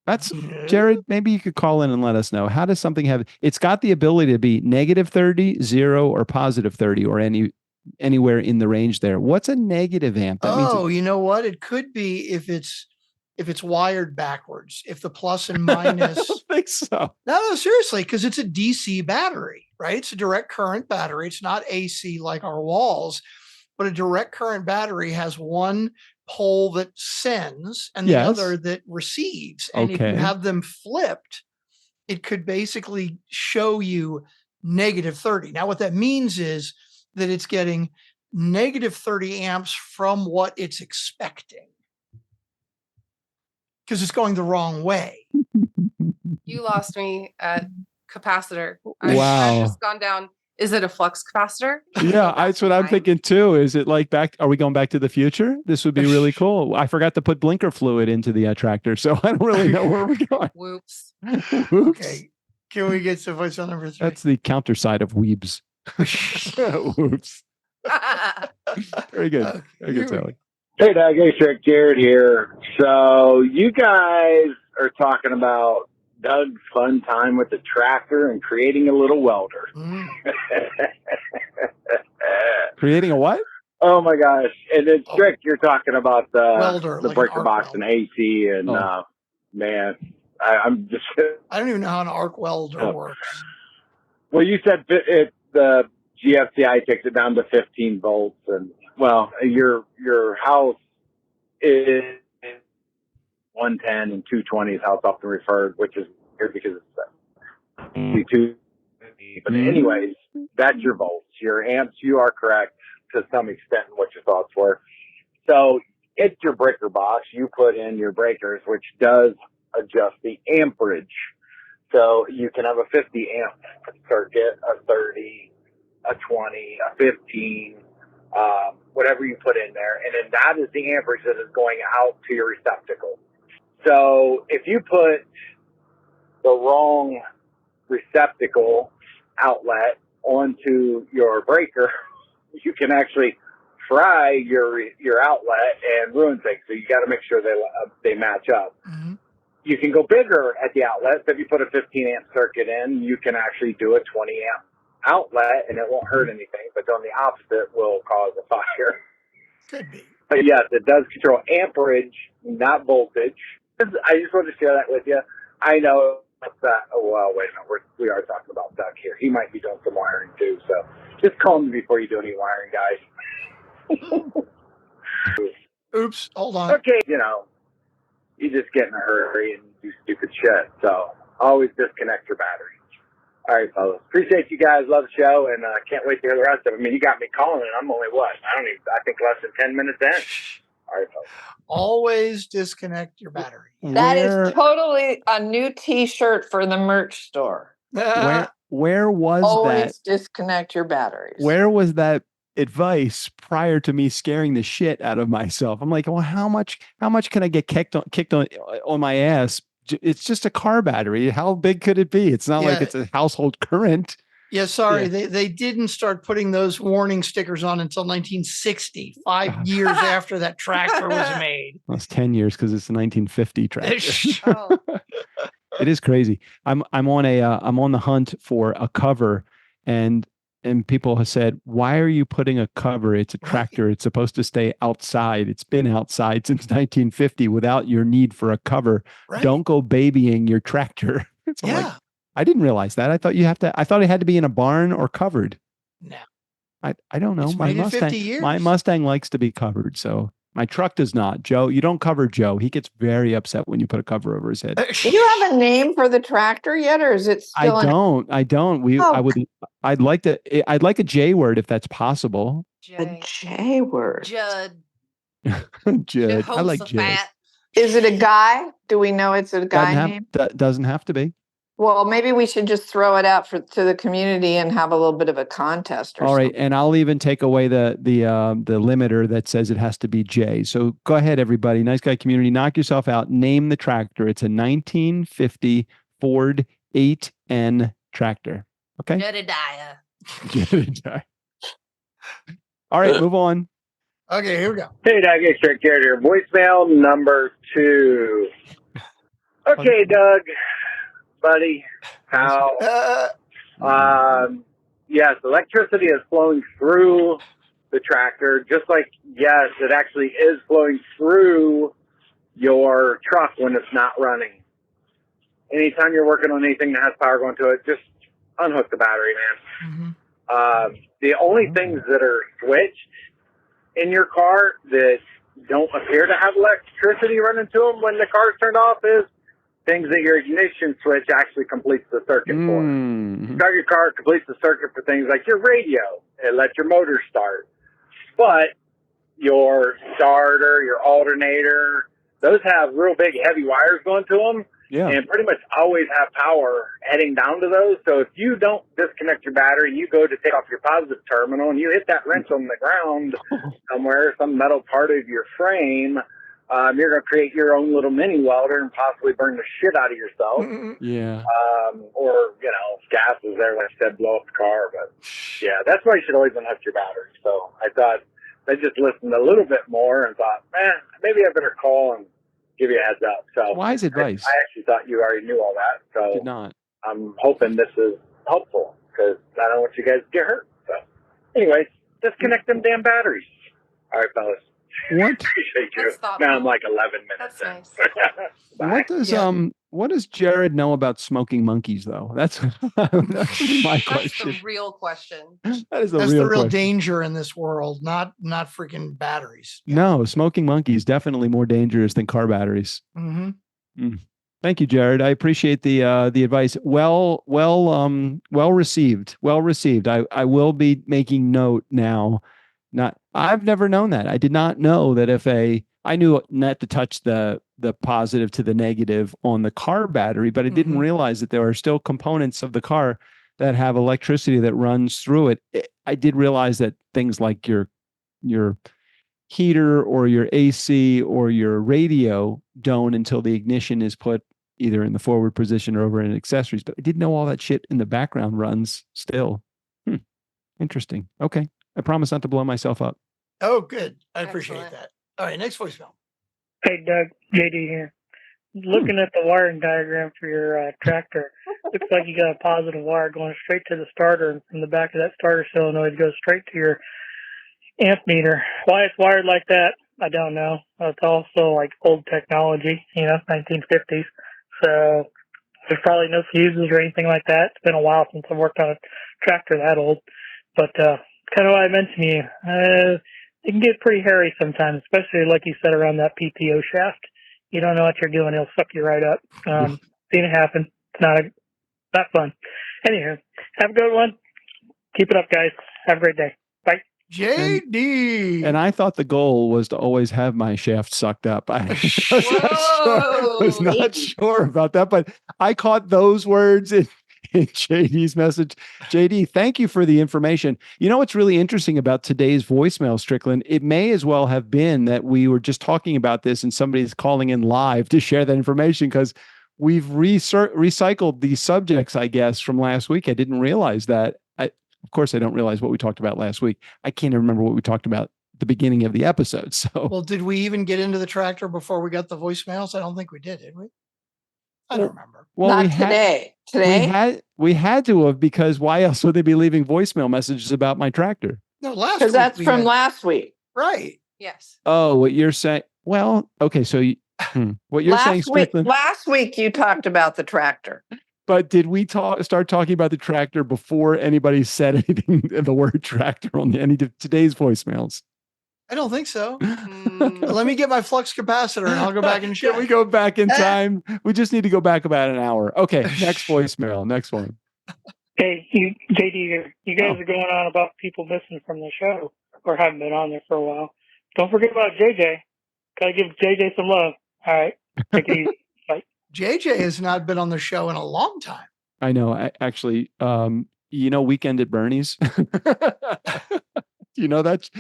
That's Jared. Maybe you could call in and let us know. How does something have? It's got the ability to be negative 30, 0, or positive 30, or anywhere in the range there. What's a negative amp? That means you know what? It could be if it's wired backwards. If the plus and minus. I don't think so. No, seriously, because it's a DC battery, right? It's a direct current battery. It's not AC like our walls, but a direct current battery has one pole that sends and the other that receives. And if you have them flipped, it could basically show you negative 30. Now, what that means is that it's getting negative 30 amps from what it's expecting because it's going the wrong way. You lost me at capacitor. Wow. I've just gone down. Is it a flux capacitor? Yeah, that's what I'm thinking too. Is it like are we going back to the future? This would be really cool. I forgot to put blinker fluid into the tractor, so I don't really know where we're going. Whoops. Okay. Can we get to voicemail number 3? That's the counter side of weebs. Whoops. Very good. Very good, Sally. Hey, Doug. Hey, Strick. Jared here. So you guys are talking about Doug's fun time with the tractor and creating a little welder. Creating a what? Oh my gosh. And then Strick, you're talking about welder, the like breaker box and AC and man, I'm just I don't even know how an arc welder works. Well, you said the GFCI takes it down to 15 volts and well, your house is 110 and 220 is how it's often referred, which is weird because it's 2. But anyways, that's your volts. Your amps, you are correct to some extent in what your thoughts were. So it's your breaker box. You put in your breakers, which does adjust the amperage. So you can have a 50 amp circuit, a 30, a 20, a 15, whatever you put in there. And then that is the amperage that is going out to your receptacle. So if you put the wrong receptacle outlet onto your breaker, you can actually fry your outlet and ruin things. So you got to make sure they match up. Mm-hmm. You can go bigger at the outlet. So if you put a 15 amp circuit in, you can actually do a 20 amp outlet and it won't hurt anything. But on the opposite will cause a fire. Could be. But yes, it does control amperage, not voltage. I just wanted to share that with you. I know that. Oh well, wait a minute. We are talking about Doug here. He might be doing some wiring too. So just call me before you do any wiring, guys. Oops. Hold on. Okay. You just get in a hurry and do stupid shit. So always disconnect your battery. All right, fellas. Appreciate you guys. Love the show, and can't wait to hear the rest of it. I mean, you got me calling, and I'm only I think less than 10 minutes in. All right, fellas. Always disconnect your battery. That is totally a new T-shirt for the merch store. Where was Always disconnect your batteries. Where was that advice prior to me scaring the shit out of myself? I'm like, well, how much can I get kicked on my ass? It's just a car battery. How big could it be? It's not like it's a household current. Yeah, sorry. Yeah. They didn't start putting those warning stickers on until 1960, 5 years after that tractor was made. Well, it's 10 years because it's a 1950 tractor. It is crazy. I'm on the hunt for a cover, and people have said, why are you putting a cover? It's a tractor. It's supposed to stay outside. It's been outside since 1950 without your need for a cover. Right. Don't go babying your tractor. So like, I didn't realize that. I thought I thought it had to be in a barn or covered. No. I don't know. It's My Mustang likes to be covered, so my truck does not. Joe, you don't cover Joe. He gets very upset when you put a cover over his head. Do you have a name for the tractor yet, or is it still? I don't. I'd like a J word if that's possible. A J word. Judd. Judd. I like Judd. Is it a guy? Do we know it's a guy name? Doesn't have to be. Well, maybe we should just throw it out to the community and have a little bit of a contest or something. All right, and I'll even take away the limiter that says it has to be J. So go ahead, everybody. Nice Guy community, knock yourself out. Name the tractor. It's a 1950 Ford 8N tractor. Okay? Jedediah. All right, move on. Okay, here we go. Hey, Doug, it's Rick Garrett here. Voicemail number 2. Okay, Doug. Buddy, how? Yes, electricity is flowing through the tractor, just like, yes, it actually is flowing through your truck when it's not running. Anytime you're working on anything that has power going to it, just unhook the battery, man. Mm-hmm. The only things that are switched in your car that don't appear to have electricity running to them when the car's turned off is things that your ignition switch actually completes the circuit for. Start your car, completes the circuit for things like your radio. It lets your motor start. But your starter, your alternator, those have real big heavy wires going to them. Yeah. And pretty much always have power heading down to those. So if you don't disconnect your battery, you go to take off your positive terminal and you hit that wrench on the ground somewhere, some metal part of your frame, you're going to create your own little mini welder and possibly burn the shit out of yourself. Yeah. Or, gases there, like I said, blow up the car. But, yeah, that's why you should always unhook your battery. So I thought I just listened a little bit more and thought, maybe I better call and give you a heads up. So wise advice. I actually thought you already knew all that. So did not. I'm hoping this is helpful because I don't want you guys to get hurt. So anyways, disconnect them damn batteries. All right, fellas. What? Appreciate you. Now I'm like 11 minutes. That's nice. What does Jared know about smoking monkeys, though? That's my question. That's the real question. That's the real danger in this world, not freaking batteries. No, smoking monkeys definitely more dangerous than car batteries. Thank you, Jared. I appreciate the advice. Well received. Well received. I will be making note now. I've never known that. I did not know that I knew not to touch the positive to the negative on the car battery, but I didn't realize that there are still components of the car that have electricity that runs through it. I did realize that things like your heater or your AC or your radio don't until the ignition is put either in the forward position or over in accessories, but I didn't know all that shit in the background runs still. Interesting. Okay. I promise not to blow myself up. Oh, good. I appreciate that. All right, next voicemail. Hey, Doug, JD here. Looking at the wiring diagram for your tractor, looks like you got a positive wire going straight to the starter, and from the back of that starter solenoid goes straight to your amp meter. Why it's wired like that, I don't know. It's also like old technology, 1950s. So there's probably no fuses or anything like that. It's been a while since I've worked on a tractor that old. But kind of what I mentioned to you, it can get pretty hairy sometimes, especially like you said around that PTO shaft. You don't know what you're doing; it'll suck you right up. Seen it happen. It's not fun. Anywho, have a good one. Keep it up, guys. Have a great day. Bye. JD. And I thought the goal was to always have my shaft sucked up. I was not sure about that, but I caught those words in JD's message. JD, thank you for the information. You know what's really interesting about today's voicemail, Strickland? It may as well have been that we were just talking about this and somebody's calling in live to share that information, because we've recycled these subjects, I guess, from last week. I didn't realize that. Of course, I don't realize what we talked about last week. I can't even remember what we talked about at the beginning of the episode. So, well, did we even get into the tractor before we got the voicemails? I don't think we did we? I don't remember. Well, not today. We had to have, because why else would they be leaving voicemail messages about my tractor? No, last week. Because that's from last week. Right. Yes. Oh, what you're saying? Well, okay. So what you're saying, Strickland? Last week you talked about the tractor. But did we start talking about the tractor before anybody said anything, the word tractor on any of today's voicemails? I don't think so. Let me get my flux capacitor and I'll go back and check. Can we go back in time? We just need to go back about an hour. Okay, next voicemail. Next one. Hey, JD, you guys are going on about people missing from the show or haven't been on there for a while. Don't forget about JJ. Gotta give JJ some love. All right. Take it easy. Bye. JJ has not been on the show in a long time. I know. Actually, Weekend at Bernie's. You know that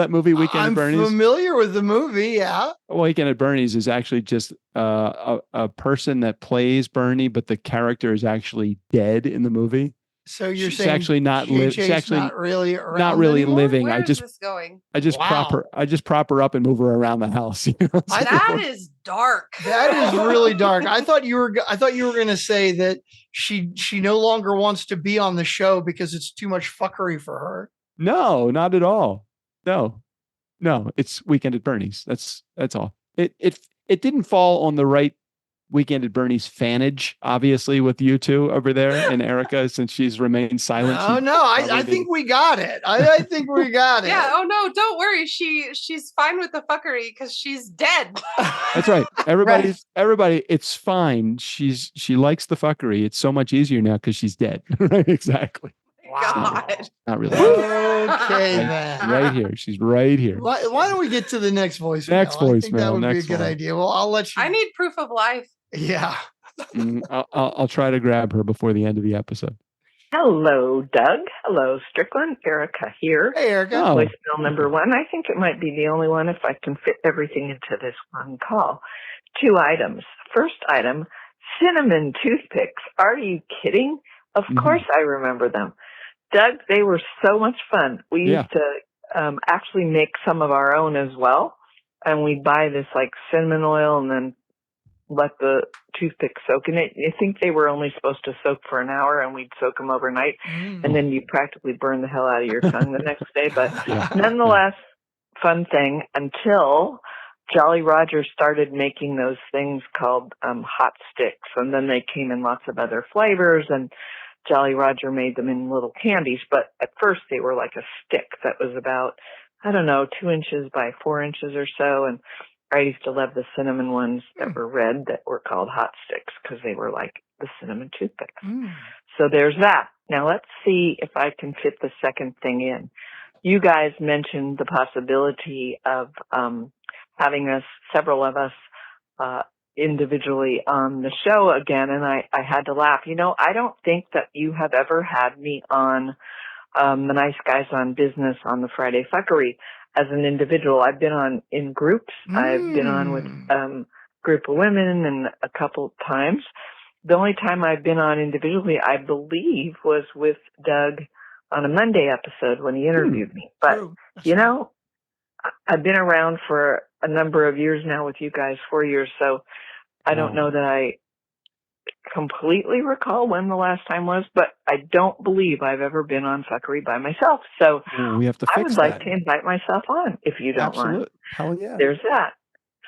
movie, Weekend at Bernie's? I'm familiar with the movie. Yeah. Weekend at Bernie's is actually just a person that plays Bernie, but the character is actually dead in the movie. So you're she's saying actually not living. She's actually not really around not really anymore? living. Where is this going? I just prop her up and move her around the house. That is dark. That is really dark. I thought you were going to say that she no longer wants to be on the show because it's too much fuckery for her. No, not at all. No, it's Weekend at Bernie's. That's all. It didn't fall on the right Weekend at Bernie's fanage, obviously, with you two over there and Erica, since she's remained silent. Oh no, I think we got it. I think we got it. Yeah. Oh no, don't worry. She's fine with the fuckery because she's dead. That's right. Everybody, it's fine. She likes the fuckery. It's so much easier now because she's dead. Right? Exactly. God. Not really. Okay, then. Right here. She's right here. Why don't we get to the next voicemail? I think that would be a good idea. Well, I'll let you. I need proof of life. Yeah. I'll try to grab her before the end of the episode. Hello, Doug. Hello, Strickland. Erica here. Hey, Erica. Voicemail number 1. I think it might be the only one if I can fit everything into this one call. 2 items. First item, cinnamon toothpicks. Are you kidding? Of course I remember them. Doug, they were so much fun. We used to actually make some of our own as well. And we'd buy this like cinnamon oil and then let the toothpick soak in it. I think they were only supposed to soak for an hour, and we'd soak them overnight. And then you practically burn the hell out of your tongue the next day. But nonetheless, fun thing until Jolly Roger started making those things called hot sticks. And then they came in lots of other flavors, and Jolly Roger made them in little candies. But at first they were like a stick that was about, 2 inches by 4 inches or so. And I used to love the cinnamon ones that were red that were called hot sticks because they were like the cinnamon toothpicks. So there's that. Now let's see if I can fit the second thing in. You guys mentioned the possibility of having several of us individually on the show again, and I had to laugh. I don't think that you have ever had me on the Nice Guys on Business on the Friday Fuckery as an individual. I've been on in groups. I've been on with group of women and a couple times. The only time I've been on individually, I believe, was with Doug on a Monday episode when he interviewed me. But, I've been around for a number of years now with you guys, 4 years. So I don't know that I completely recall when the last time was, but I don't believe I've ever been on Fuckery by myself. So we have to fix I would like to invite myself on if you don't mind. Hell yeah. There's that.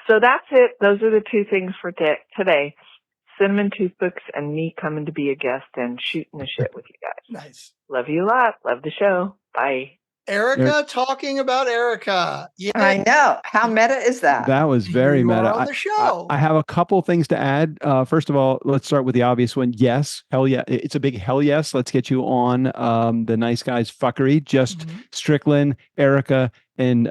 So that's it. Those are the 2 things for today. Cinnamon toothpicks and me coming to be a guest and shooting the shit with you guys. Nice. Love you a lot. Love the show. Bye. Erica talking about Erica. Yeah, I know. How meta is that? That was very meta. On the show. I have a couple things to add. First of all, let's start with the obvious one. Yes, hell yeah, it's a big hell yes. Let's get you on the Nice Guys fuckery. Just Strickland, Erica, and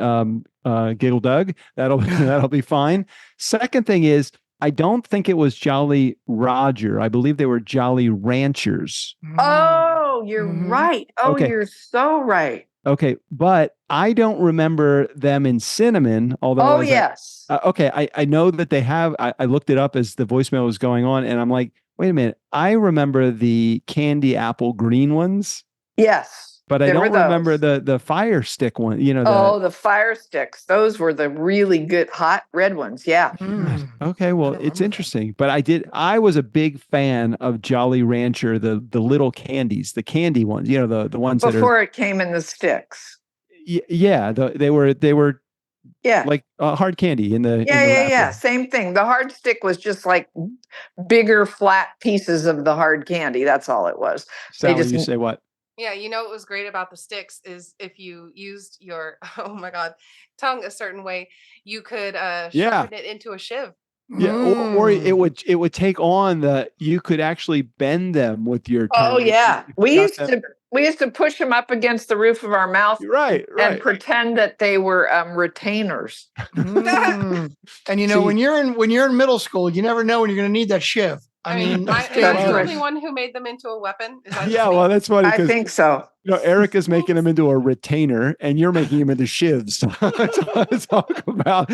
Giggle Doug. That'll be fine. Second thing is, I don't think it was Jolly Roger. I believe they were Jolly Ranchers. Oh, you're right. Oh, okay. You're so right. Okay, but I don't remember them in Cinnamon, although yes. Okay, I know that they have. I looked it up as the voicemail was going on, and I'm like, wait a minute, I remember the candy apple green ones. Yes. But I don't remember the fire stick one, the fire sticks. Those were the really good hot red ones. Yeah. Okay, well, it's interesting. But I was a big fan of Jolly Rancher, the little candies, the candy ones, the ones before it came in the sticks. Yeah, they were like hard candy in the yeah. Same thing. The hard stick was just like bigger flat pieces of the hard candy. That's all it was. Sally, you say what? Yeah, what was great about the sticks is if you used your tongue a certain way, you could sharpen it into a shiv. Yeah, or it would take on you could actually bend them with your tongue. Oh yeah, we used to push them up against the roof of our mouth, right, and pretend that they were retainers. And when you're in middle school, you never know when you're going to need that shiv. I mean, am I the only one who made them into a weapon? Well, that's funny. I think so. Erica's making them into a retainer, and you're making them into shivs. Talk about.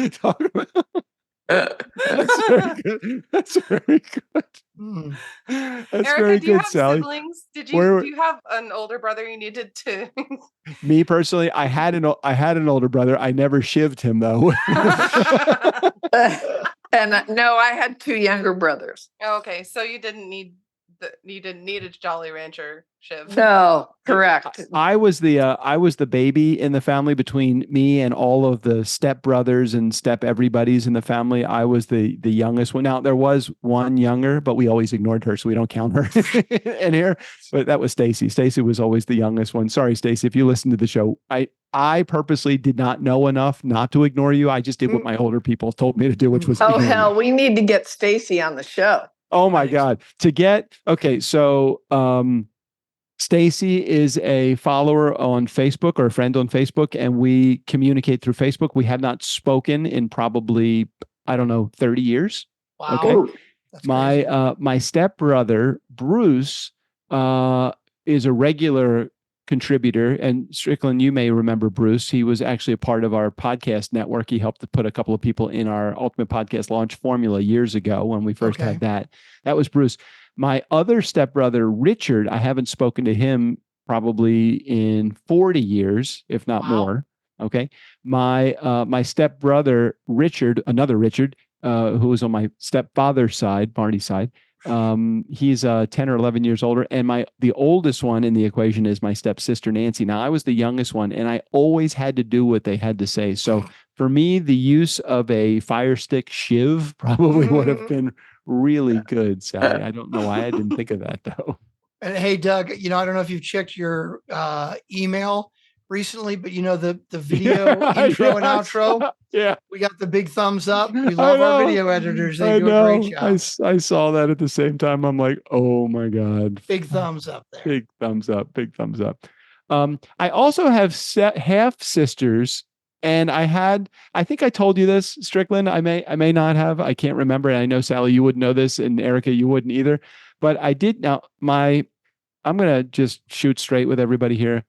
That's very good. That's very good. That's Erica, very do you good, have Sally. siblings? Do you have an older brother you needed to? Me personally, I had an older brother. I never shivved him though. And no, I had two younger brothers. Oh, okay, so you didn't need a Jolly Rancher shiv. No, correct. I was the baby in the family between me and all of the step brothers and step everybody's in the family. I was the youngest one. Now there was one younger, but we always ignored her, so we don't count her in here. But that was Stacy. Stacy was always the youngest one. Sorry, Stacy, if you listen to the show. I purposely did not know enough not to ignore you. I just did what my older people told me to do, which was hell, we need to get Stacy on the show. Oh my God. So Stacy is a follower on Facebook or a friend on Facebook, and we communicate through Facebook. We have not spoken in probably, 30 years. Wow. Okay. My stepbrother, Bruce, is a regular contributor, and Strickland, you may remember Bruce. He was actually a part of our podcast network. He helped to put a couple of people in our Ultimate Podcast Launch Formula years ago when we first had that. That was Bruce. My other stepbrother, Richard, I haven't spoken to him probably in 40 years, if not more. Okay. My stepbrother, Richard, another Richard, who was on my stepfather's side, Barney's side, he's 10 or 11 years older, and the oldest one in the equation is my stepsister Nancy. Now I was the youngest one, and I always had to do what they had to say. So for me, the use of a fire stick shiv probably would have been really good, Sally. I don't know why I didn't think of that though. And hey, Doug, I don't know if you've checked your email recently, but the video intro and outro. Yeah, we got the big thumbs up. We love our video editors. They do a great job. I saw that at the same time. I'm like, oh my God. Big thumbs up there. Big thumbs up. Big thumbs up. I also have half sisters, and I think I told you this, Strickland. I may not have. I can't remember. And I know, Sally, you wouldn't know this, and Erica, you wouldn't either. But I did. Now, I'm gonna just shoot straight with everybody here.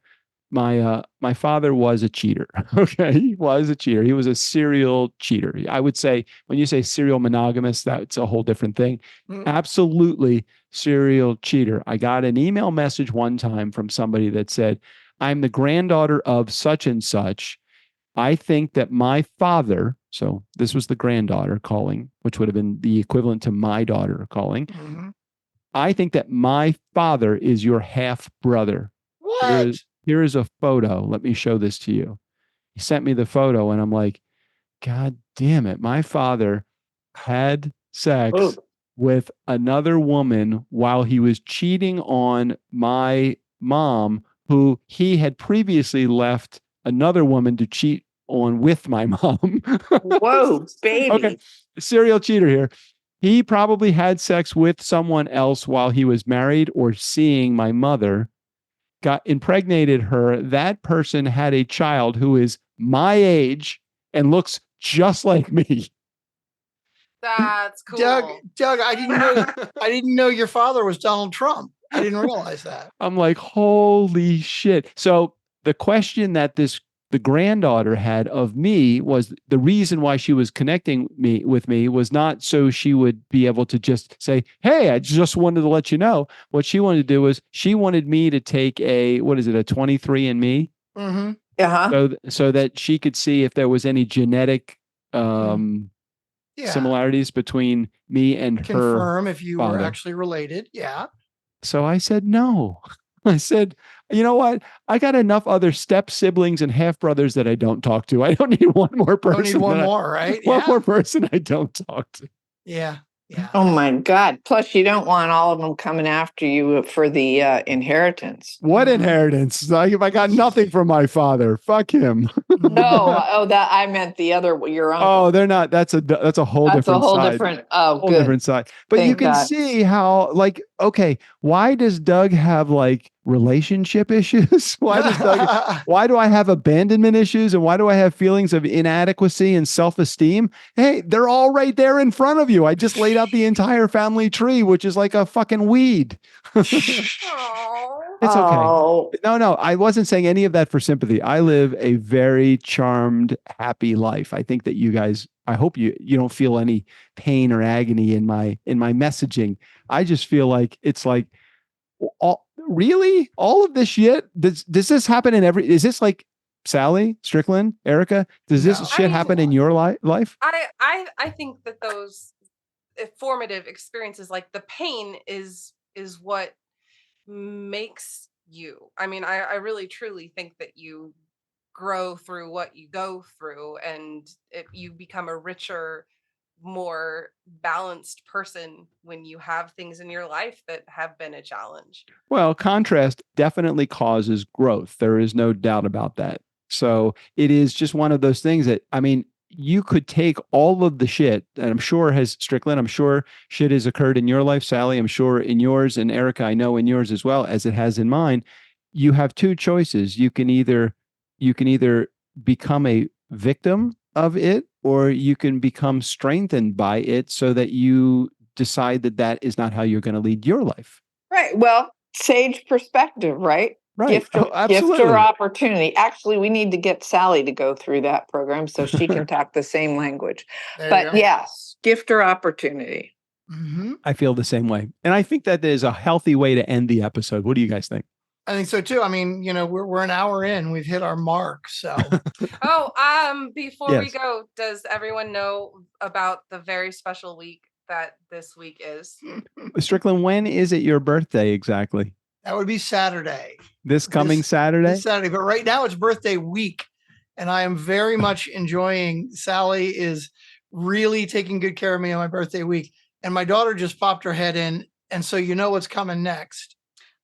My father was a cheater. Okay. He was a cheater. He was a serial cheater. I would say when you say serial monogamous, that's a whole different thing. Absolutely serial cheater. I got an email message one time from somebody that said, I'm the granddaughter of such and such. I think that my father, so this was the granddaughter calling, which would have been the equivalent to my daughter calling. I think that my father is your half brother. What? Here is a photo. Let me show this to you. He sent me the photo, and I'm like, God damn it. My father had sex with another woman while he was cheating on my mom who he had previously left another woman to cheat on with my mom. Whoa, baby. Okay, serial cheater here. He probably had sex with someone else while he was married or seeing my mother, got impregnated her. That person had a child who is my age and looks just like me. That's cool. Doug, I didn't know your father was Donald Trump. I didn't realize that. I'm like, holy shit. So the question that the granddaughter had of me was the reason why she was connecting with me was not so she would be able to just say, hey, I just wanted to let you know. What she wanted to do was she wanted me to take a 23andMe? Mm-hmm. Uh-huh. So that she could see if there was any genetic similarities between me and her. Confirm if you father. were actually related. Yeah. So I said, no. I said, you know what? I got enough other step siblings and half brothers that I don't talk to. I don't need one more person. Don't need one more, right? One more person I don't talk to. Yeah. Yeah. Oh my God. Plus, you don't want all of them coming after you for the inheritance. What inheritance? I got nothing from my father. Fuck him. No. That I meant the other, your uncle. Oh, they're not. That's a whole different side. Whole different side. But Thank you can God. see how, like, okay, why does Doug have like relationship issues? Why do I have abandonment issues? And why do I have feelings of inadequacy and self-esteem? Hey, they're all right there in front of you. I just laid out the entire family tree, which is like a fucking weed. It's okay. No, I wasn't saying any of that for sympathy. I live a very charmed, happy life. I think that you guys, I hope you don't feel any pain or agony in my messaging. I just feel like it's like, really? All of this shit? Does this happen in is this like Sally, Strickland, Erica? Does this shit happen in your life? I think that those formative experiences, like the pain is what makes you. I mean, I really truly think that you grow through what you go through, and you become a richer, more balanced person when you have things in your life that have been a challenge. Well, contrast definitely causes growth. There is no doubt about that. So it is just one of those things that, I mean, you could take all of the shit, and I'm sure Strickland, I'm sure shit has occurred in your life, Sally, I'm sure in yours, and Erica, I know in yours as well as it has in mine. You have two choices. You can either become a victim of it, or you can become strengthened by it so that you decide that is not how you're going to lead your life. Right. Well, sage perspective, right? Right. Gift or opportunity. Actually, we need to get Sally to go through that program so she can talk the same language. But yes, gift or opportunity. Mm-hmm. I feel the same way. And I think that is a healthy way to end the episode. What do you guys think? I think so too. I mean, we're an hour in, we've hit our mark. So, before we go, does everyone know about the very special week that this week is? Strickland, when is it your birthday exactly? That would be Saturday. This coming Saturday? This Saturday. But right now it's birthday week, and I am very much enjoying. Sally is really taking good care of me on my birthday week, and my daughter just popped her head in, and so you know what's coming next.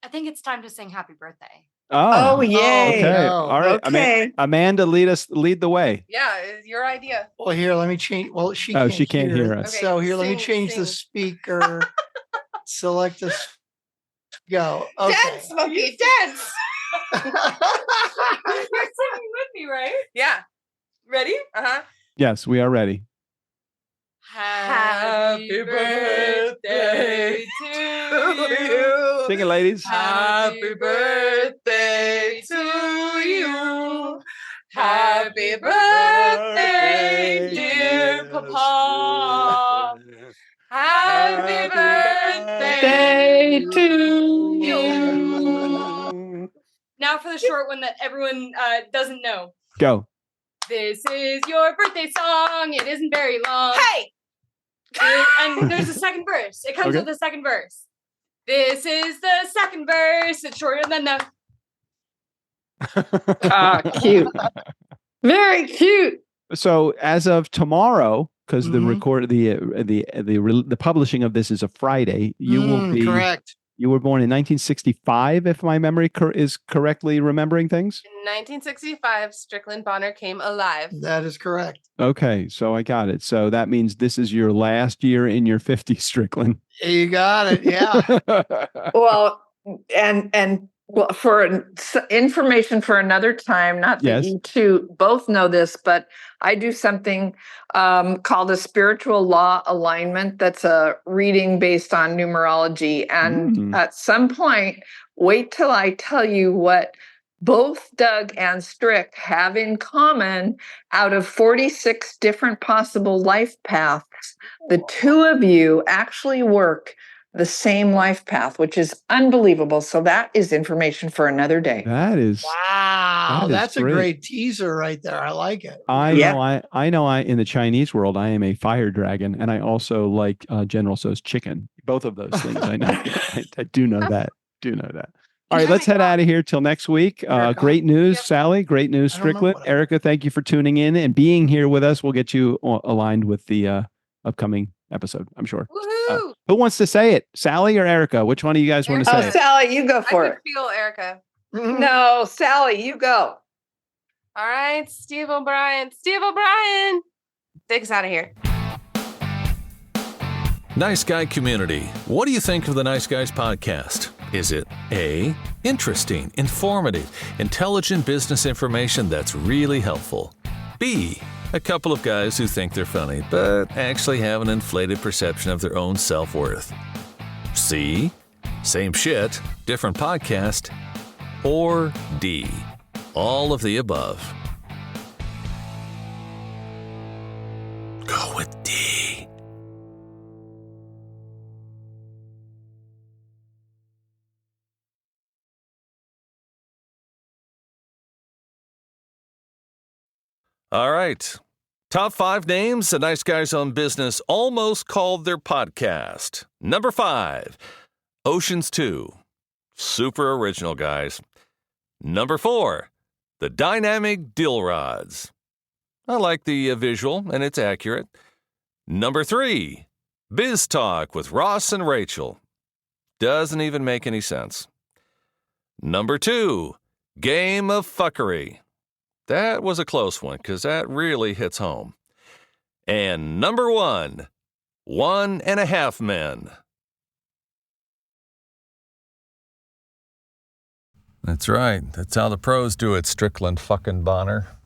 I think it's time to sing happy birthday. Oh, yay. Okay. All right. Okay. Amanda, lead the way. Yeah, it's your idea. Well, here, let me change. Well, she can't hear us. Okay, so here, let me change the speaker. Select this. Go. Okay. Dance, Smokey, dance. You're singing with me, right? Yeah. Ready? Yes, we are ready. Happy birthday to you. Sing it, ladies. Happy birthday to you. Happy birthday, dear Papa. Happy birthday to you. Now for the short one that everyone doesn't know. Go. This is your birthday song. It isn't very long. Hey! And there's a second verse. It comes with a second verse. This is the second verse. It's shorter than the... Cute. Very cute. So as of tomorrow, because the publishing of this is a Friday, you will be correct. You were born in 1965, if my memory is correctly remembering things. In 1965, Strickland Bonner came alive. That is correct. Okay, so I got it. So that means this is your last year in your 50s, Strickland. You got it. Yeah. Well, and well, for information for another time, not that you two both know this, but I do something called a spiritual law alignment. That's a reading based on numerology. And at some point, wait till I tell you what both Doug and Strick have in common out of 46 different possible life paths. The two of you actually work the same life path, which is unbelievable. So that is information for another day. That is wow. That's a great teaser right there. I like it. I know in the Chinese world, I am a fire dragon, and I also like General Tso's chicken. Both of those things I know. I do know that. All right, let's head out of here till next week. Great news, Sally. Great news, Strickland. Erica, thank you for tuning in and being here with us. We'll get you aligned with the upcoming episode, I'm sure. Who wants to say it? Sally or Erica? Which one of you guys want to say it? Sally, you go for it. I feel Erica. No, Sally, you go. All right, Steve O'Brien, take us out of here. Nice Guy community, what do you think of the Nice Guys podcast? Is it A, interesting, informative, intelligent business information that's really helpful? B, a couple of guys who think they're funny, but actually have an inflated perception of their own self-worth? C, same shit, different podcast? Or D, all of the above? Go with D. All right. Top 5 names the Nice Guys on Business almost called their podcast. Number 5, Oceans 2. Super original, guys. Number 4, the Dynamic Dill Rods. I like the visual, and it's accurate. Number 3, Biz Talk with Ross and Rachel. Doesn't even make any sense. Number 2, Game of Fuckery. That was a close one, because that really hits home. And number 1, 1.5 Men. That's right. That's how the pros do it, Strickland fucking Bonner.